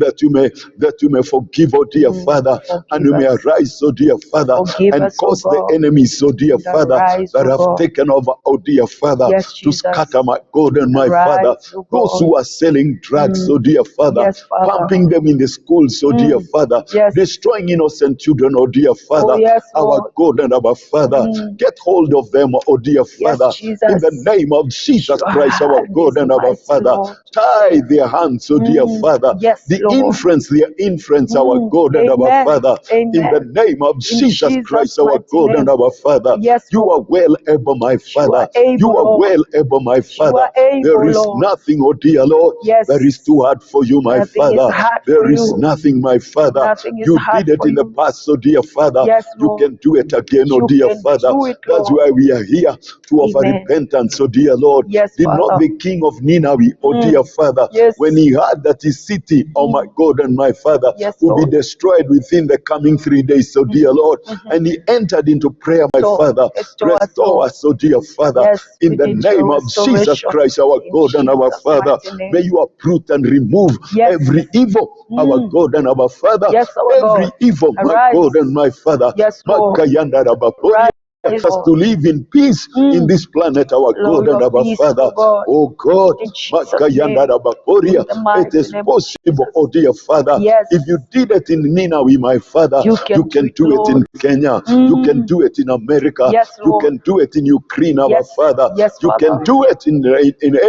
Speaker 3: that you may forgive, oh dear Father, and you may
Speaker 2: us.
Speaker 3: arise, oh dear Father,
Speaker 2: Forgive
Speaker 3: and
Speaker 2: us, O
Speaker 3: cause the
Speaker 2: God.
Speaker 3: enemies, oh dear
Speaker 2: And
Speaker 3: Father,
Speaker 2: arise,
Speaker 3: that
Speaker 2: O
Speaker 3: have
Speaker 2: God.
Speaker 3: taken over, oh dear Father,
Speaker 2: Yes,
Speaker 3: to
Speaker 2: Jesus.
Speaker 3: scatter, my God and my
Speaker 2: Arise,
Speaker 3: Father.
Speaker 2: O
Speaker 3: Those
Speaker 2: God.
Speaker 3: who are selling drugs, oh dear Father,
Speaker 2: Yes, Father.
Speaker 3: pumping them in the schools, oh dear Father,
Speaker 2: Yes.
Speaker 3: destroying innocent children, oh dear Father,
Speaker 2: yes,
Speaker 3: our
Speaker 2: Lord.
Speaker 3: God and our Father. Get hold of them, oh dear
Speaker 2: Yes,
Speaker 3: Father,
Speaker 2: Jesus.
Speaker 3: in the name of Jesus
Speaker 2: Your
Speaker 3: Christ, our
Speaker 2: hand
Speaker 3: God
Speaker 2: is
Speaker 3: and our
Speaker 2: mighty,
Speaker 3: Father.
Speaker 2: Lord, to
Speaker 3: Tie
Speaker 2: save.
Speaker 3: their hands, oh dear Father.
Speaker 2: Yes,
Speaker 3: The
Speaker 2: Lord.
Speaker 3: their influence, our God and our
Speaker 2: Amen.
Speaker 3: Father. In the
Speaker 2: Amen.
Speaker 3: name of
Speaker 2: In
Speaker 3: Jesus Christ,
Speaker 2: Jesus'
Speaker 3: our
Speaker 2: mighty
Speaker 3: God
Speaker 2: name.
Speaker 3: and our Father.
Speaker 2: Yes,
Speaker 3: You
Speaker 2: Lord.
Speaker 3: are well able, my
Speaker 2: You
Speaker 3: Father.
Speaker 2: are able,
Speaker 3: You are
Speaker 2: Lord.
Speaker 3: well able, my
Speaker 2: You
Speaker 3: Father.
Speaker 2: are able,
Speaker 3: There is
Speaker 2: Lord.
Speaker 3: nothing, oh dear Lord,
Speaker 2: Yes.
Speaker 3: that is too hard for you, my
Speaker 2: Nothing is
Speaker 3: Father.
Speaker 2: hard
Speaker 3: There
Speaker 2: for
Speaker 3: is
Speaker 2: you.
Speaker 3: nothing, my Father.
Speaker 2: Nothing is
Speaker 3: You
Speaker 2: hard
Speaker 3: did it
Speaker 2: for
Speaker 3: in the
Speaker 2: you.
Speaker 3: past, oh dear Father.
Speaker 2: Yes,
Speaker 3: You
Speaker 2: Lord.
Speaker 3: can do it again, oh
Speaker 2: You
Speaker 3: dear
Speaker 2: can
Speaker 3: Father.
Speaker 2: do it,
Speaker 3: That's
Speaker 2: Lord.
Speaker 3: why we are here to offer
Speaker 2: Amen.
Speaker 3: repentance, oh dear Lord.
Speaker 2: Yes,
Speaker 3: Did not
Speaker 2: Father.
Speaker 3: the king of Nineveh, oh dear Father,
Speaker 2: Yes.
Speaker 3: when he heard that his city, oh my God and my Father,
Speaker 2: Yes,
Speaker 3: will be
Speaker 2: Lord.
Speaker 3: destroyed within the coming 3 days, oh dear Lord, and he entered into prayer, my Father, restore us, oh dear Father,
Speaker 2: Yes,
Speaker 3: in
Speaker 2: we
Speaker 3: the
Speaker 2: need your
Speaker 3: name of Jesus
Speaker 2: restoration.
Speaker 3: Christ, our
Speaker 2: In
Speaker 3: God and our
Speaker 2: Jesus'
Speaker 3: Father.
Speaker 2: mighty name.
Speaker 3: May you uproot and remove
Speaker 2: Yes.
Speaker 3: every evil, our God and our Father,
Speaker 2: Yes, our
Speaker 3: every
Speaker 2: God.
Speaker 3: evil, my
Speaker 2: Arise.
Speaker 3: God and my Father.
Speaker 2: Yes, Lord.
Speaker 3: Makayanda Rabapori.
Speaker 2: Arise,
Speaker 3: Us to
Speaker 2: Lord.
Speaker 3: live in peace in this planet, our
Speaker 2: Lord,
Speaker 3: God and
Speaker 2: your
Speaker 3: our
Speaker 2: peace,
Speaker 3: Father.
Speaker 2: O God.
Speaker 3: Oh God,
Speaker 2: In Jesus'
Speaker 3: Makayanda
Speaker 2: name.
Speaker 3: Rabaporia.
Speaker 2: In the mighty
Speaker 3: It is
Speaker 2: name of
Speaker 3: possible,
Speaker 2: Jesus.
Speaker 3: oh dear Father.
Speaker 2: Yes.
Speaker 3: If you did it in Nineveh, my Father,
Speaker 2: You can
Speaker 3: do it in
Speaker 2: Lord.
Speaker 3: Kenya. You can do it in America.
Speaker 2: Yes,
Speaker 3: You
Speaker 2: Lord.
Speaker 3: can do it in Ukraine, our
Speaker 2: Yes.
Speaker 3: Father.
Speaker 2: Yes,
Speaker 3: You
Speaker 2: Father.
Speaker 3: can do it in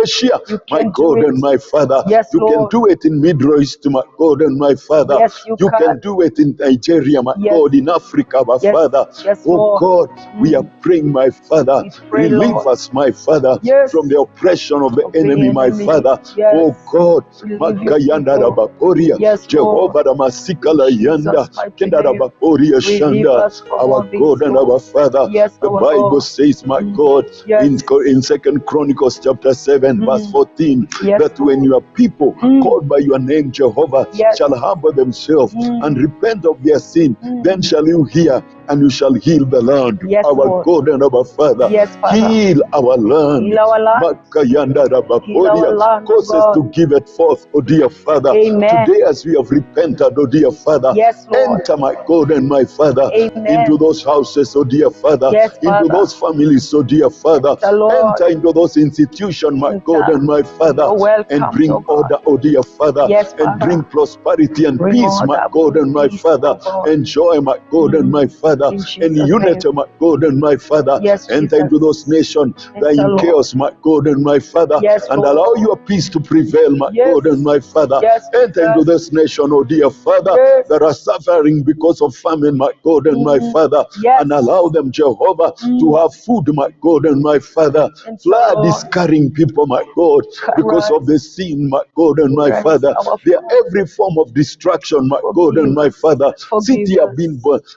Speaker 3: Asia,
Speaker 2: You
Speaker 3: my
Speaker 2: can do
Speaker 3: God
Speaker 2: it.
Speaker 3: and my Father.
Speaker 2: Yes,
Speaker 3: You can
Speaker 2: Lord.
Speaker 3: do it in Middle East, my God and my Father.
Speaker 2: Yes, you
Speaker 3: can
Speaker 2: can.
Speaker 3: do it in Nigeria, my
Speaker 2: Yes.
Speaker 3: God, in Africa, my
Speaker 2: Yes.
Speaker 3: Father.
Speaker 2: Yes,
Speaker 3: Oh
Speaker 2: Lord.
Speaker 3: God, We are praying, my Father,
Speaker 2: We pray,
Speaker 3: relieve
Speaker 2: Lord.
Speaker 3: us, my Father,
Speaker 2: Yes.
Speaker 3: from the oppression of the
Speaker 2: Of the
Speaker 3: enemy, my
Speaker 2: enemy.
Speaker 3: Father.
Speaker 2: Yes.
Speaker 3: Oh God,
Speaker 2: Relieve your
Speaker 3: Makayanda
Speaker 2: people.
Speaker 3: Rabaporia,
Speaker 2: Yes, Lord.
Speaker 3: Jehovah Ramasikala
Speaker 2: In
Speaker 3: Yanda,
Speaker 2: Jesus' mighty
Speaker 3: Kenda
Speaker 2: name.
Speaker 3: Rabaporia
Speaker 2: Relieve
Speaker 3: Shanda,
Speaker 2: us from
Speaker 3: our
Speaker 2: all these,
Speaker 3: God and
Speaker 2: Lord.
Speaker 3: our Father.
Speaker 2: Yes,
Speaker 3: The
Speaker 2: our
Speaker 3: Bible
Speaker 2: God.
Speaker 3: says, my God,
Speaker 2: Yes.
Speaker 3: in 2 Chronicles chapter 7, verse 14,
Speaker 2: Yes,
Speaker 3: that when your people called by your name, Jehovah,
Speaker 2: Yes.
Speaker 3: shall humble themselves and repent of their sin, then shall you hear and you shall heal the land.
Speaker 2: Yes,
Speaker 3: Our
Speaker 2: Lord.
Speaker 3: God and our Father,
Speaker 2: Yes, Father.
Speaker 3: heal our land.
Speaker 2: Heal our land.
Speaker 3: Makayanda
Speaker 2: Heal our
Speaker 3: Rabaporia,
Speaker 2: land, oh
Speaker 3: cause us
Speaker 2: God.
Speaker 3: to give it forth, O dear Father.
Speaker 2: Amen.
Speaker 3: Today, as we have repented, O dear Father,
Speaker 2: Yes, Lord.
Speaker 3: enter, my God and my Father,
Speaker 2: Amen.
Speaker 3: into those houses, O dear Father,
Speaker 2: Yes,
Speaker 3: into
Speaker 2: Father.
Speaker 3: those families, O dear Father,
Speaker 2: Enter, Lord.
Speaker 3: enter into those institutions, my God
Speaker 2: Enter.
Speaker 3: and my Father,
Speaker 2: You're welcome,
Speaker 3: and bring
Speaker 2: oh God.
Speaker 3: order, O dear Father,
Speaker 2: Yes,
Speaker 3: and bring
Speaker 2: Father.
Speaker 3: prosperity and
Speaker 2: Bring
Speaker 3: peace, my
Speaker 2: order,
Speaker 3: God
Speaker 2: bring
Speaker 3: and my
Speaker 2: peace,
Speaker 3: Father,
Speaker 2: oh God.
Speaker 3: and joy, my God and my Father,
Speaker 2: In
Speaker 3: and
Speaker 2: Jesus'
Speaker 3: unity,
Speaker 2: name.
Speaker 3: my God and my Father.
Speaker 2: Yes,
Speaker 3: Enter into those
Speaker 2: Jesus.
Speaker 3: nations that are
Speaker 2: Enter,
Speaker 3: in
Speaker 2: Lord.
Speaker 3: chaos, my God and my Father,
Speaker 2: Yes,
Speaker 3: and
Speaker 2: Lord.
Speaker 3: allow your peace to prevail, my
Speaker 2: Yes.
Speaker 3: God and my Father.
Speaker 2: Yes,
Speaker 3: Enter into
Speaker 2: Jesus.
Speaker 3: this nation, oh dear Father,
Speaker 2: Yes.
Speaker 3: that are suffering because of famine, my God and my Father,
Speaker 2: Yes.
Speaker 3: and allow them, Jehovah, to have food, my God and my Father.
Speaker 2: Enter,
Speaker 3: Flood
Speaker 2: Lord.
Speaker 3: is carrying people, my God, because of the sin, my God and my
Speaker 2: Rise,
Speaker 3: Father.
Speaker 2: our
Speaker 3: There
Speaker 2: Father.
Speaker 3: every form of destruction, my God and
Speaker 2: Forgive
Speaker 3: my
Speaker 2: us.
Speaker 3: Father.
Speaker 2: Forgive
Speaker 3: City
Speaker 2: us.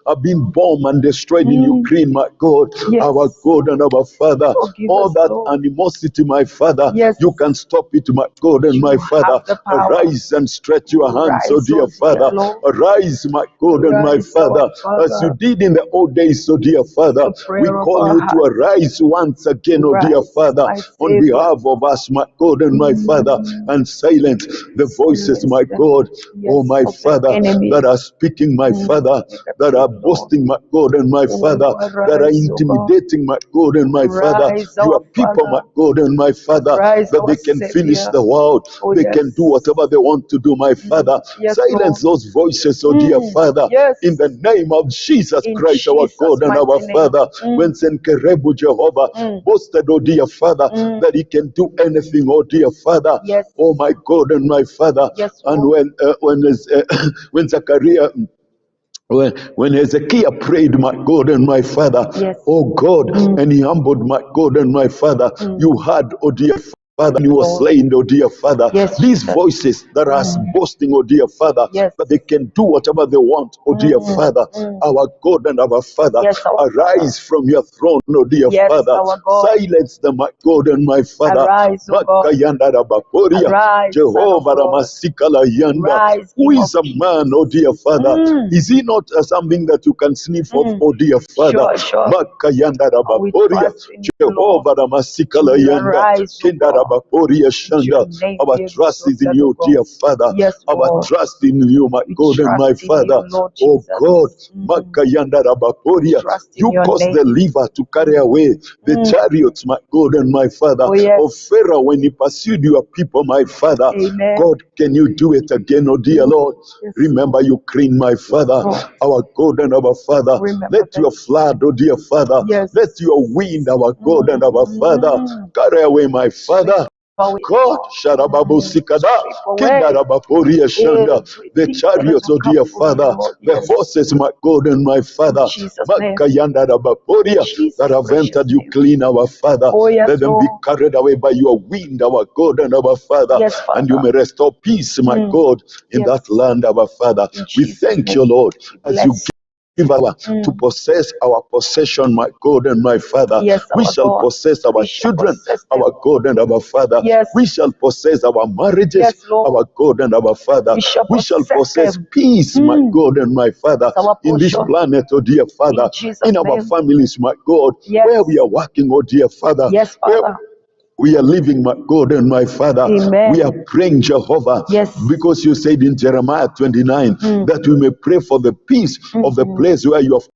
Speaker 3: have been bombed and destroyed in Ukraine, my God,
Speaker 2: Yes.
Speaker 3: our God and our Father.
Speaker 2: Forgive
Speaker 3: All
Speaker 2: us,
Speaker 3: that
Speaker 2: Lord.
Speaker 3: animosity, my Father,
Speaker 2: Yes.
Speaker 3: you can stop it, my God and
Speaker 2: You
Speaker 3: my Father.
Speaker 2: have the power.
Speaker 3: Arise and stretch your hands, oh
Speaker 2: Rise,
Speaker 3: dear
Speaker 2: oh dear
Speaker 3: Father.
Speaker 2: Lord.
Speaker 3: Arise, my God and my
Speaker 2: Rise,
Speaker 3: Father,
Speaker 2: our Father.
Speaker 3: as you did in the old days, oh dear Father.
Speaker 2: The prayer
Speaker 3: We
Speaker 2: of
Speaker 3: call
Speaker 2: our
Speaker 3: you to
Speaker 2: hearts.
Speaker 3: arise once again, oh dear
Speaker 2: Rise,
Speaker 3: Father,
Speaker 2: my
Speaker 3: on
Speaker 2: Savior.
Speaker 3: behalf of us, my God and my Father, and silence the voices, my
Speaker 2: Silence them.
Speaker 3: God, oh
Speaker 2: Yes,
Speaker 3: my
Speaker 2: of the
Speaker 3: Father,
Speaker 2: enemy.
Speaker 3: that are speaking, my Father, that are
Speaker 2: Lord.
Speaker 3: boasting, my God and my Father, that are
Speaker 2: Arise, O God.
Speaker 3: intimidating, my God and my Father,
Speaker 2: Rise,
Speaker 3: your
Speaker 2: our
Speaker 3: people, my
Speaker 2: Father.
Speaker 3: God and my Father,
Speaker 2: Rise,
Speaker 3: that
Speaker 2: our
Speaker 3: they can finish
Speaker 2: Savior.
Speaker 3: the world,
Speaker 2: Oh,
Speaker 3: they
Speaker 2: yes.
Speaker 3: can do whatever they want to do, my Father.
Speaker 2: Yes,
Speaker 3: Silence
Speaker 2: Lord.
Speaker 3: those voices, oh dear Father,
Speaker 2: Yes.
Speaker 3: in the name of Jesus
Speaker 2: In
Speaker 3: Christ, our
Speaker 2: Jesus'
Speaker 3: God and our
Speaker 2: mighty name.
Speaker 3: Father. When Senkerebu Jehovah boasted, oh dear Father, that he can do anything, oh dear Father,
Speaker 2: Yes.
Speaker 3: oh my God and my Father.
Speaker 2: Yes,
Speaker 3: And
Speaker 2: Lord.
Speaker 3: when Zachariah, when Hezekiah prayed, my God and my Father,
Speaker 2: Yes.
Speaker 3: oh God, and he humbled my God and my Father, you heard, oh dear Father, you were slain, oh dear Father.
Speaker 2: Yes,
Speaker 3: These
Speaker 2: Jesus.
Speaker 3: voices that are boasting, oh dear Father,
Speaker 2: Yes.
Speaker 3: that they can do whatever they want, oh dear Father, our God and our Father,
Speaker 2: Yes, our
Speaker 3: arise from your throne, oh dear
Speaker 2: Yes,
Speaker 3: Father.
Speaker 2: our God.
Speaker 3: Silence them, my God and my Father.
Speaker 2: Arise, O God.
Speaker 3: Bakayanda Rabaporia,
Speaker 2: Arise,
Speaker 3: Jehovah
Speaker 2: Son of God.
Speaker 3: Ramasikala Yanda.
Speaker 2: Rise,
Speaker 3: Who
Speaker 2: King
Speaker 3: is
Speaker 2: of
Speaker 3: a man, oh dear Father? Is he not something that you can sniff of, oh dear Father?
Speaker 2: Sure.
Speaker 3: Bakayanda
Speaker 2: And we
Speaker 3: Rabaporia,
Speaker 2: trust in you, Lord.
Speaker 3: Jehovah Ramasikala
Speaker 2: You
Speaker 3: Yanda,
Speaker 2: arise, O
Speaker 3: Kenda
Speaker 2: God.
Speaker 3: Rabaporia
Speaker 2: Let your
Speaker 3: Shanda.
Speaker 2: name
Speaker 3: Our
Speaker 2: be
Speaker 3: trust is in
Speaker 2: exalted, O
Speaker 3: you,
Speaker 2: God.
Speaker 3: dear Father.
Speaker 2: Yes,
Speaker 3: Our
Speaker 2: Lord.
Speaker 3: trust in you, my
Speaker 2: We
Speaker 3: God and my
Speaker 2: trust in you,
Speaker 3: Father.
Speaker 2: Lord
Speaker 3: Oh
Speaker 2: Jesus.
Speaker 3: God, Makayanda Rabaporia,
Speaker 2: Trust in
Speaker 3: you
Speaker 2: your
Speaker 3: caused
Speaker 2: name.
Speaker 3: the liver to carry away the chariots, my God and my Father,
Speaker 2: Oh, yes.
Speaker 3: of Pharaoh when he pursued your people, my Father.
Speaker 2: Amen.
Speaker 3: God, can you do it again, oh dear Lord?
Speaker 2: Yes,
Speaker 3: Remember Ukraine, my Father,
Speaker 2: Lord.
Speaker 3: our God and our Father.
Speaker 2: Remember
Speaker 3: Let your flood, oh dear Father,
Speaker 2: Yes.
Speaker 3: let your wind, our God and our Father, carry away, my Father.
Speaker 2: away,
Speaker 3: God, Sharababu Sikada,
Speaker 2: strip away
Speaker 3: Kendarabaporia Shanda, the
Speaker 2: everything that
Speaker 3: chariots,
Speaker 2: doesn't
Speaker 3: oh
Speaker 2: come
Speaker 3: dear
Speaker 2: from you,
Speaker 3: Father,
Speaker 2: Lord.
Speaker 3: the
Speaker 2: Yes.
Speaker 3: horses, my God and my Father,
Speaker 2: In Jesus' name.
Speaker 3: Makayandarabaporia,
Speaker 2: Jesus'
Speaker 3: that have
Speaker 2: precious
Speaker 3: entered you
Speaker 2: name.
Speaker 3: clean, our Father.
Speaker 2: Oh, yes,
Speaker 3: Let them be
Speaker 2: Lord.
Speaker 3: carried away by your wind, our God and our Father,
Speaker 2: Yes, Father.
Speaker 3: and you may restore peace, my God, in
Speaker 2: Yes.
Speaker 3: that land, our Father.
Speaker 2: In
Speaker 3: We
Speaker 2: Jesus'
Speaker 3: thank
Speaker 2: name.
Speaker 3: you, Lord,
Speaker 2: We
Speaker 3: as you
Speaker 2: bless.
Speaker 3: give our to possess our possession, my God and my Father.
Speaker 2: Yes,
Speaker 3: We
Speaker 2: our
Speaker 3: shall
Speaker 2: God.
Speaker 3: possess our
Speaker 2: We shall
Speaker 3: children,
Speaker 2: possess them.
Speaker 3: our God and our Father.
Speaker 2: Yes.
Speaker 3: We shall possess our marriages,
Speaker 2: Yes, Lord.
Speaker 3: our God and our Father.
Speaker 2: We shall possess them.
Speaker 3: peace, my God and my Father,
Speaker 2: It's our
Speaker 3: in this
Speaker 2: portion.
Speaker 3: planet, oh dear Father,
Speaker 2: In Jesus'
Speaker 3: in our
Speaker 2: name.
Speaker 3: families, my God,
Speaker 2: Yes.
Speaker 3: where we are working, oh dear Father,
Speaker 2: Yes,
Speaker 3: where
Speaker 2: Father.
Speaker 3: we are living, my God and my Father.
Speaker 2: Amen.
Speaker 3: We are praying, Jehovah,
Speaker 2: Yes.
Speaker 3: because you said in Jeremiah 29 that we may pray for the peace of the place where you have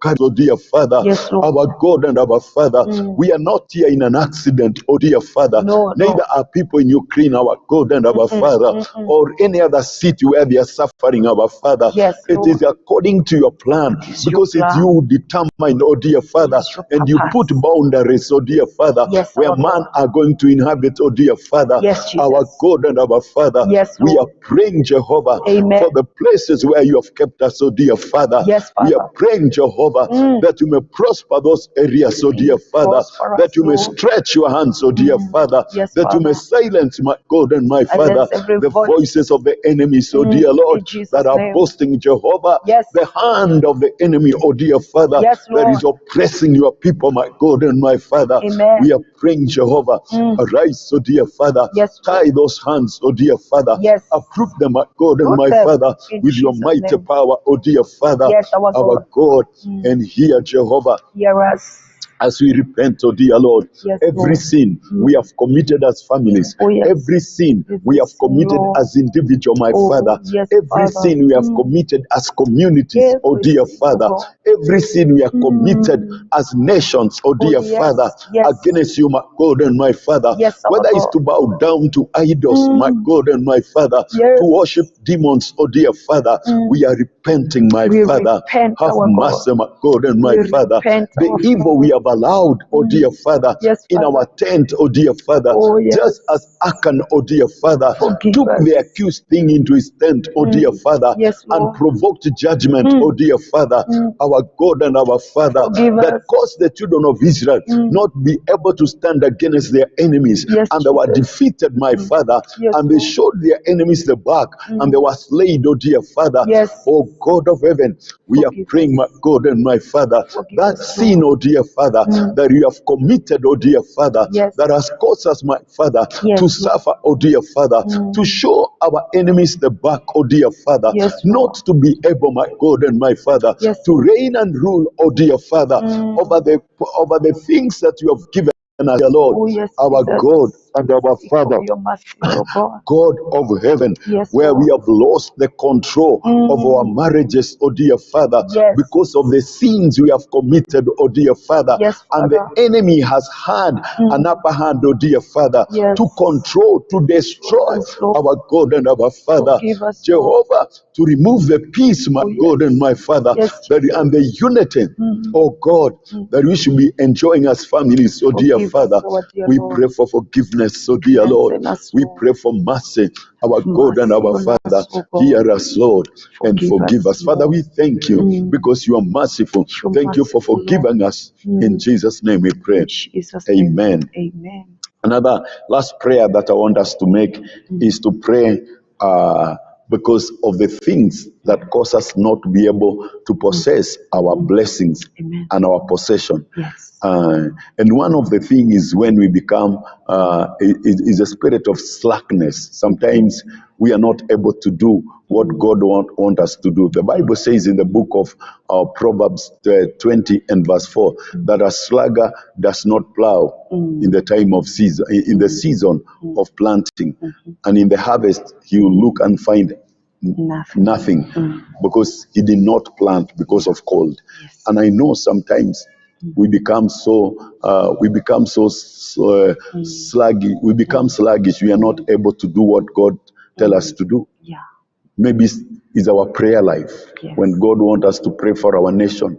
Speaker 3: carried, oh dear Father,
Speaker 2: Yes, Lord.
Speaker 3: our God and our Father. We are not here in an accident, oh dear Father.
Speaker 2: No.
Speaker 3: Neither are people in Ukraine, our God and our Father, or any other city where they are suffering, our Father.
Speaker 2: Yes,
Speaker 3: It is
Speaker 2: Lord.
Speaker 3: according to your plan,
Speaker 2: is your
Speaker 3: because it's
Speaker 2: plan.
Speaker 3: you who determine, oh dear Father,
Speaker 2: is your
Speaker 3: and you
Speaker 2: purpose.
Speaker 3: put boundaries, oh dear Father,
Speaker 2: Yes,
Speaker 3: where
Speaker 2: our
Speaker 3: man
Speaker 2: God.
Speaker 3: are going to inhabit, oh dear Father,
Speaker 2: Yes, Jesus.
Speaker 3: our God and our Father.
Speaker 2: Yes,
Speaker 3: we are
Speaker 2: Lord.
Speaker 3: praying, Jehovah,
Speaker 2: Amen.
Speaker 3: for the places where you have kept us, oh dear Father.
Speaker 2: Yes,
Speaker 3: We are
Speaker 2: Father.
Speaker 3: praying, Jehovah, Jehovah, that you may prosper those areas, oh dear Father, that you may stretch your hands, oh dear Father, that you may silence, my God and my Father, the voices of the enemies, oh dear Lord, that are boasting, Jehovah, the hand of the enemy, oh dear Father, that is oppressing your people, my God and my Father. We are praying, Jehovah, arise, oh dear Father, tie those hands, oh dear Father, uproot them, my God and my Father, with your mighty power, oh dear Father, our God, and hear, Jehovah, as we repent, oh dear Lord, every sin we have committed as families, every sin we have committed as individual, my Father, every sin we have committed as communities, oh dear Father, every sin we have committed as nations, oh dear Father, against you, my God and my Father, whether it's to bow down to idols, my God and my Father, to worship demons, oh dear Father, we are repenting, my Father. Have mercy, my God and my Father. The evil we have allowed, oh dear Father, in our tent, oh dear Father, just as Achan, oh dear Father, took the accused thing into his tent, oh dear Father, and provoked judgment, oh dear Father, our God and our Father, that caused the children of Israel not be able to stand against their enemies, and they were defeated, my Father, and they showed their enemies the back, and they were slain, oh dear Father. Oh God of heaven, we are praying, my God and my Father, that sin, oh dear Father, that you have committed, oh dear Father, that has caused us, my Father, to suffer, oh dear Father, to show our enemies the back, oh dear Father, not to be able, my God and my Father, to reign and rule, oh dear Father, over the things that you have given us, dear Lord, our God and our Father, God of heaven, where we have lost the control of our marriages, oh dear Father, because of the sins we have committed, oh dear Father, and the enemy has had an upper hand, oh dear Father, to control, to destroy our God and our Father, Jehovah, to remove the peace, my God and my Father, and the unity, oh God, that we should be enjoying as families, oh dear Father. We pray for forgiveness, oh dear Lord. We pray for mercy, our God and our Father. Hear us, Lord, and forgive us. Father, we thank you because you are merciful. Thank you for forgiving us. In Jesus' name we pray. Amen. Another last prayer that I want us to make is to pray because of the things that cause us not to be able to possess our blessings and our possession. And one of the things is when we become, is a spirit of slackness. Sometimes we are not able to do what God wants us to do. The Bible says in the book of Proverbs 20 and verse 4, that a sluggard does not plow in the time of season, in the season of planting, and in the harvest he will look and find nothing because he did not plant because of cold. And I know sometimes we become so sluggish. We become sluggish. We are not able to do what God tells us to do. Maybe it's our prayer life. When God wants us to pray for our nation,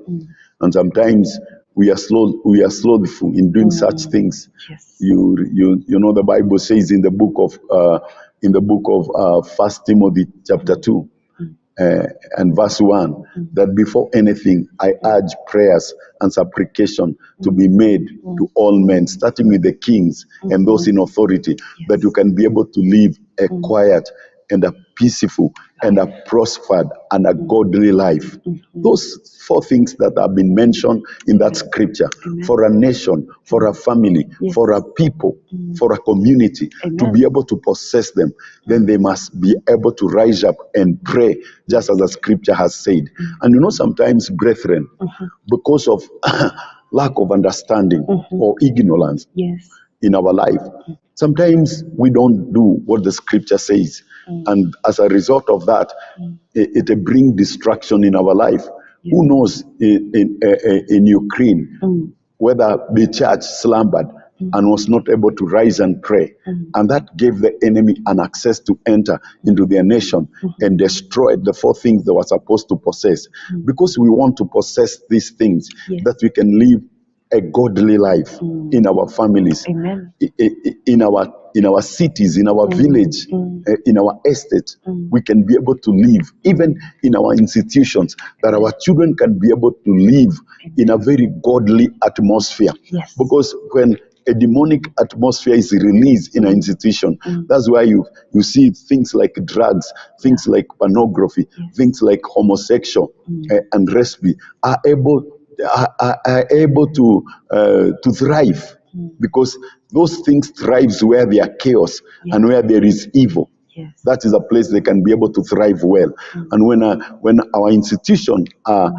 Speaker 3: and sometimes we are slothful in doing such things. You know, the Bible says in the book of 1 Timothy chapter 2 and verse 1 that before anything I urge prayers and supplication to be made to all men, starting with the kings and those in authority, that you can be able to live a quiet and a peaceful and a prospered and a godly life. Those 4 things that have been mentioned in that scripture, for a nation, for a family, for a people, for a community, to be able to possess them, then they must be able to rise up and pray, just as the scripture has said. And you know, sometimes, brethren, because of lack of understanding or ignorance in our life, sometimes we don't do what the scripture says. And as a result of that, it brings distraction in our life. Who knows in Ukraine, whether the church slumbered and was not able to rise and pray. And that gave the enemy an access to enter into their nation and destroy the 4 things they were supposed to possess. Because we want to possess these things, that we can live a godly life in our families, in our in our cities, in our village, in our estate, we can be able to live, even in our institutions, that our children can be able to live in a very godly atmosphere.
Speaker 2: Yes.
Speaker 3: Because when a demonic atmosphere is released in an institution, that's why you see things like drugs, things like pornography, things like homosexual and lesbian are able to thrive, because those things thrives where there are chaos and where there is evil.
Speaker 2: Yes.
Speaker 3: That is a place they can be able to thrive well. And when our institutions are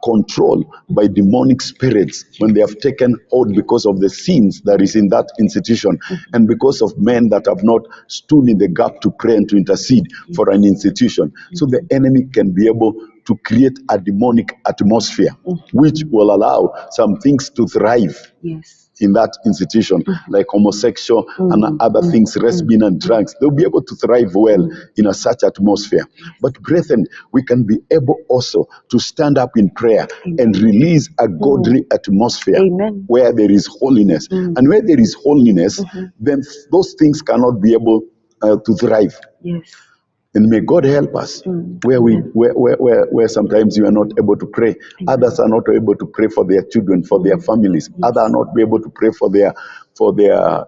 Speaker 3: controlled by demonic spirits, when they have taken hold because of the sins that is in that institution, and because of men that have not stood in the gap to pray and to intercede for an institution, so the enemy can be able to create a demonic atmosphere, which will allow some things to thrive.
Speaker 2: Yes.
Speaker 3: In that institution, like homosexual and other things, lesbian and drugs, they'll be able to thrive well in such atmosphere. But brethren, we can be able also to stand up in prayer and release a godly atmosphere where there is holiness. And where there is holiness, then those things cannot be able to thrive.
Speaker 2: Yes.
Speaker 3: And may God help us where sometimes you are not able to pray. Others are not able to pray for their children, for their families. Others are not able to pray for their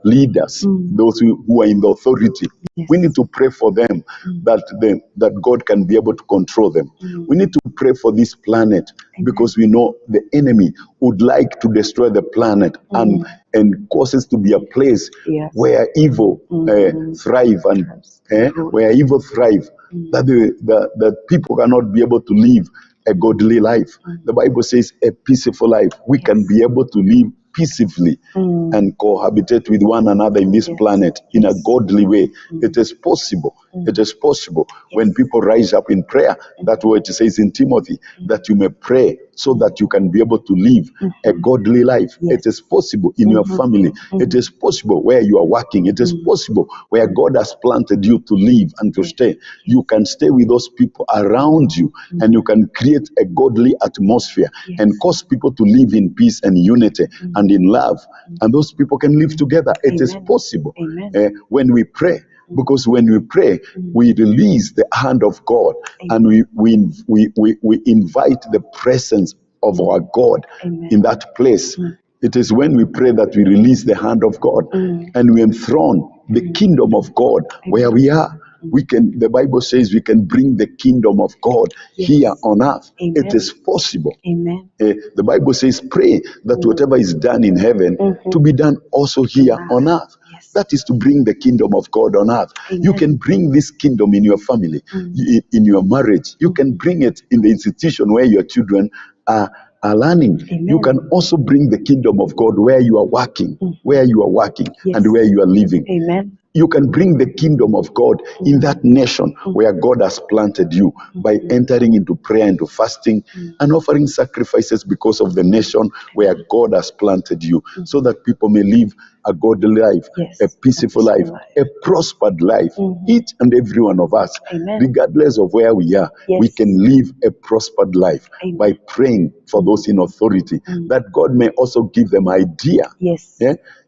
Speaker 3: leaders, those who are in the authority.
Speaker 2: Yes.
Speaker 3: We need to pray for them that God can be able to control them. We need to pray for this planet because we know the enemy would like to destroy the planet and cause it to be a place where evil thrive and where evil thrive, that people cannot be able to live a godly life. The Bible says a peaceful life. We can be able to live peacefully and cohabitate with one another in this planet in a godly way. It is possible. It is possible when people rise up in prayer. That's what it says in Timothy, that you may pray so that you can be able to live a godly life. It is possible in your family. It is possible where you are working. It is possible where God has planted you to live and to stay. You can stay with those people around you and you can create a godly atmosphere and cause people to live in peace and unity and in love. And those people can live together. It is possible when we pray. Because when we pray, we release the hand of God and we invite the presence of our God in that place. It is when we pray that we release the hand of God and we enthrone the kingdom of God where we are. The Bible says we can bring the kingdom of God here on earth. It is possible. The Bible says pray that whatever is done in heaven to be done also here on earth. That is to bring the kingdom of God on earth. You can bring this kingdom in your family, in your marriage. You can bring it in the institution where your children are learning. You can also bring the kingdom of God where you are working, and where you are living. You can bring the kingdom of God in that nation where God has planted you by entering into prayer, into fasting, and offering sacrifices because of the nation where God has planted you, so that people may live a godly life, a peaceful life, a prospered life. Each and every one of us, regardless of where we are, we can live a prospered life by praying for those in authority, that God may also give them idea.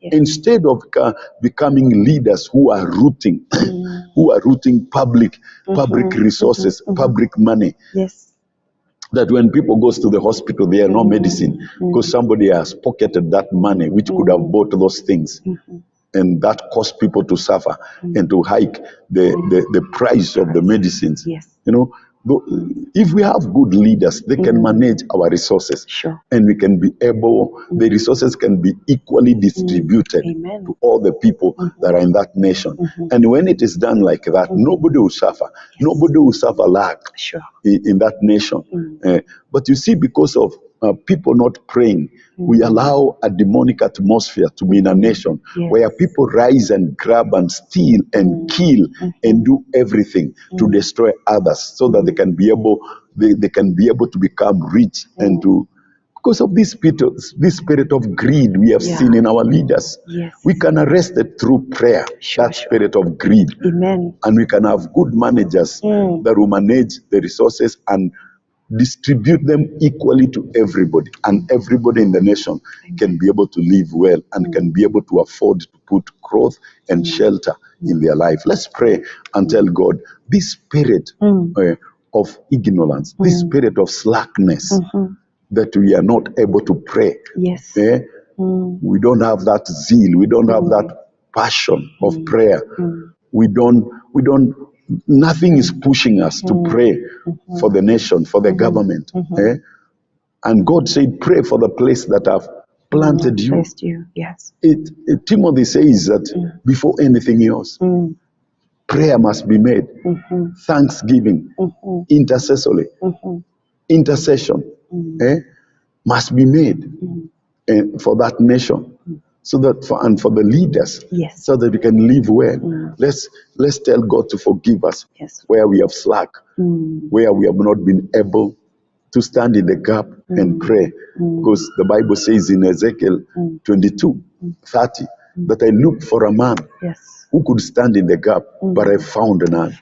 Speaker 3: Instead of becoming leaders who are rooting, public resources, public money. That when people goes to the hospital, there are no medicine because somebody has pocketed that money which could have bought those things. And that caused people to suffer and to hike the price of the medicines. You know, if we have good leaders, they can manage our resources. And we can be able, the resources can be equally distributed to all the people that are in that nation. And when it is done like that, nobody will suffer. Nobody will suffer lack in that nation. But you see, because of people not praying, we allow a demonic atmosphere to be in a nation where people rise and grab and steal and kill and do everything to destroy others, so that they can be able to become rich and to, because of this spirit of greed we have seen in our leaders. We can arrest it through prayer, that spirit of greed. And we can have good managers that will manage the resources and distribute them equally to everybody, and everybody in the nation can be able to live well and can be able to afford to put clothes and shelter in their life. Let's pray and tell God, this spirit of ignorance, this spirit of slackness, that we are not able to pray.
Speaker 2: Yes.
Speaker 3: We don't have that zeal. We don't have that passion of prayer. Nothing is pushing us to pray for the nation, for the government. And God said, pray for the place that I've planted you.
Speaker 2: Yes.
Speaker 3: Timothy says that before anything else, prayer must be made. Thanksgiving, intercessory, intercession must be made for that nation. So that for the leaders, so that we can live well. Let's tell God to forgive us where we have slack, where we have not been able to stand in the gap and pray. Because the Bible says in Ezekiel 22:30 that I looked for a man who could stand in the gap, but I found none.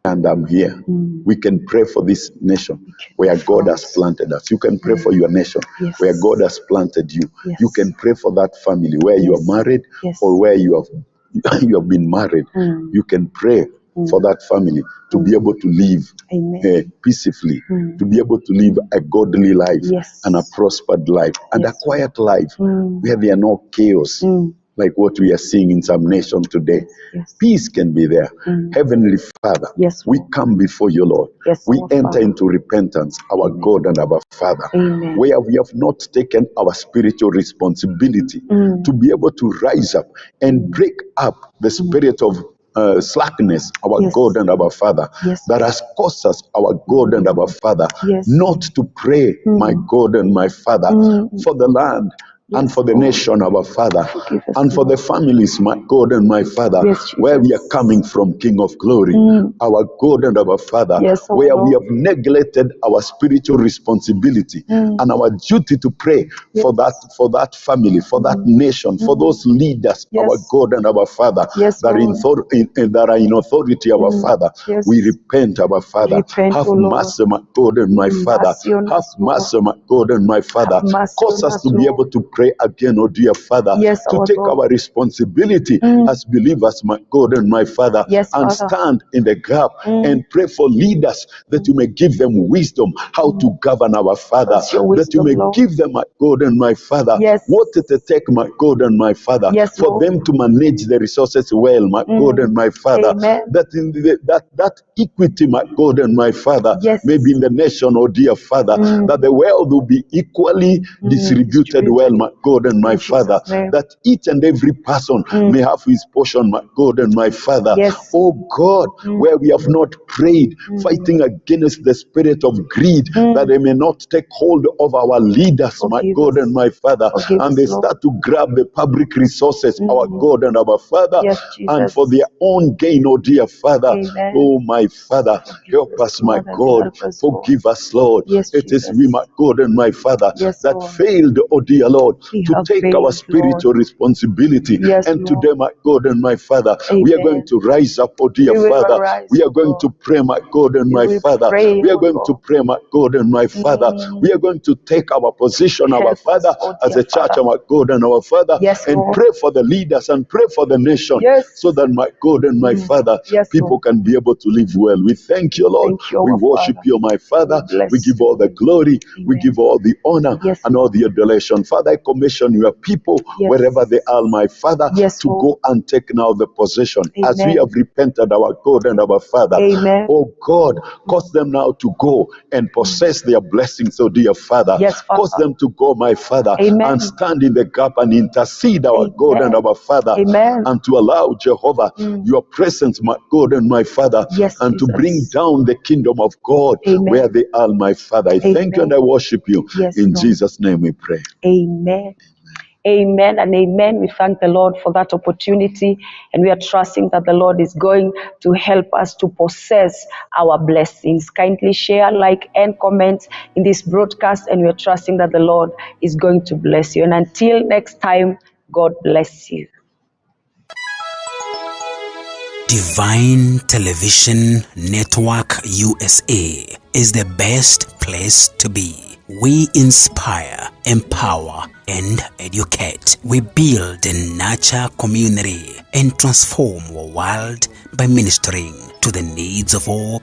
Speaker 3: And I'm here. We can pray for this nation where God has planted us. You can pray for your nation where God has planted you. You can pray for that family where you are married or where you have been married. You can pray for that family to be able to live peacefully, to be able to live a godly life and a prospered life and a quiet life where there are no chaos. Like what we are seeing in some nations today. Peace can be there. Heavenly Father, we come before you, Lord. We enter into repentance, our God and our Father, where we have not taken our spiritual responsibility to be able to rise up and break up the spirit of slackness, our God and our Father, that has caused us, our God and our Father, not to pray, my God and my Father, for the land, and for the nation, our Father, and for the families, my God and my Father, where we are coming from, King of Glory, our God and our Father, where we have neglected our spiritual responsibility and our duty to pray for that family, for that nation, for those leaders, our God and our Father, that are in authority, our Father. We repent, our Father. Have mercy, my God and my Father. Have mercy, my God and my Father. Cause us to be able to pray again, oh dear Father, to take our responsibility as believers, my God and my Father, and stand in the gap and pray for leaders, that you may give them wisdom how to govern, our Father, that you may give them, my God and my Father, what it take, my God and my Father, for them to manage the resources well, my God and my Father, that in that equity, my God and my Father, may be in the nation, oh dear Father, that the wealth will be equally distributed well, my God and my Father, that each and every person may have his portion, my God and my Father. Oh God, where we have not prayed, fighting against the spirit of greed, that they may not take hold of our leaders, my God and my Father, and they start to grab the public resources, our God and our Father, and for their own gain, oh dear Father. Oh my Father, help us, my God, forgive us, Lord. It is we, my God and my Father, that failed, oh dear Lord, to take our spiritual responsibility. And today, my God and my Father, we are going to rise up, oh dear Father. We are going to pray, my God and my Father. We are going to pray, my God and my Father. We are going to take our position, our Father, as a church, our God and our Father, and pray for the leaders and pray for the nation, so that, my God and my Father, people can be able to live well. We thank you, Lord. We worship you, my Father. We give all the glory. We give all the honor and all the adoration. Father, I commission your people, wherever they are, my Father, to go and take now the possession, as we have repented, our God and our Father. Oh God, cause them now to go and possess their blessings, oh dear Father. Cause them to go, my Father, and stand in the gap and intercede, our God and our Father, and to allow Jehovah your presence, my God and my Father, and to bring down the kingdom of God where they are, my Father. I thank you and I worship you. In Jesus' name we pray.
Speaker 2: Amen. Amen and amen. We thank the Lord for that opportunity, and we are trusting that the Lord is going to help us to possess our blessings. Kindly share, like, and comment in this broadcast, and we are trusting that the Lord is going to bless you. And until next time, God bless you.
Speaker 1: Divine Television Network USA is the best place to be. We inspire, empower, and educate. We build and nurture community and transform our world by ministering to the needs of all people.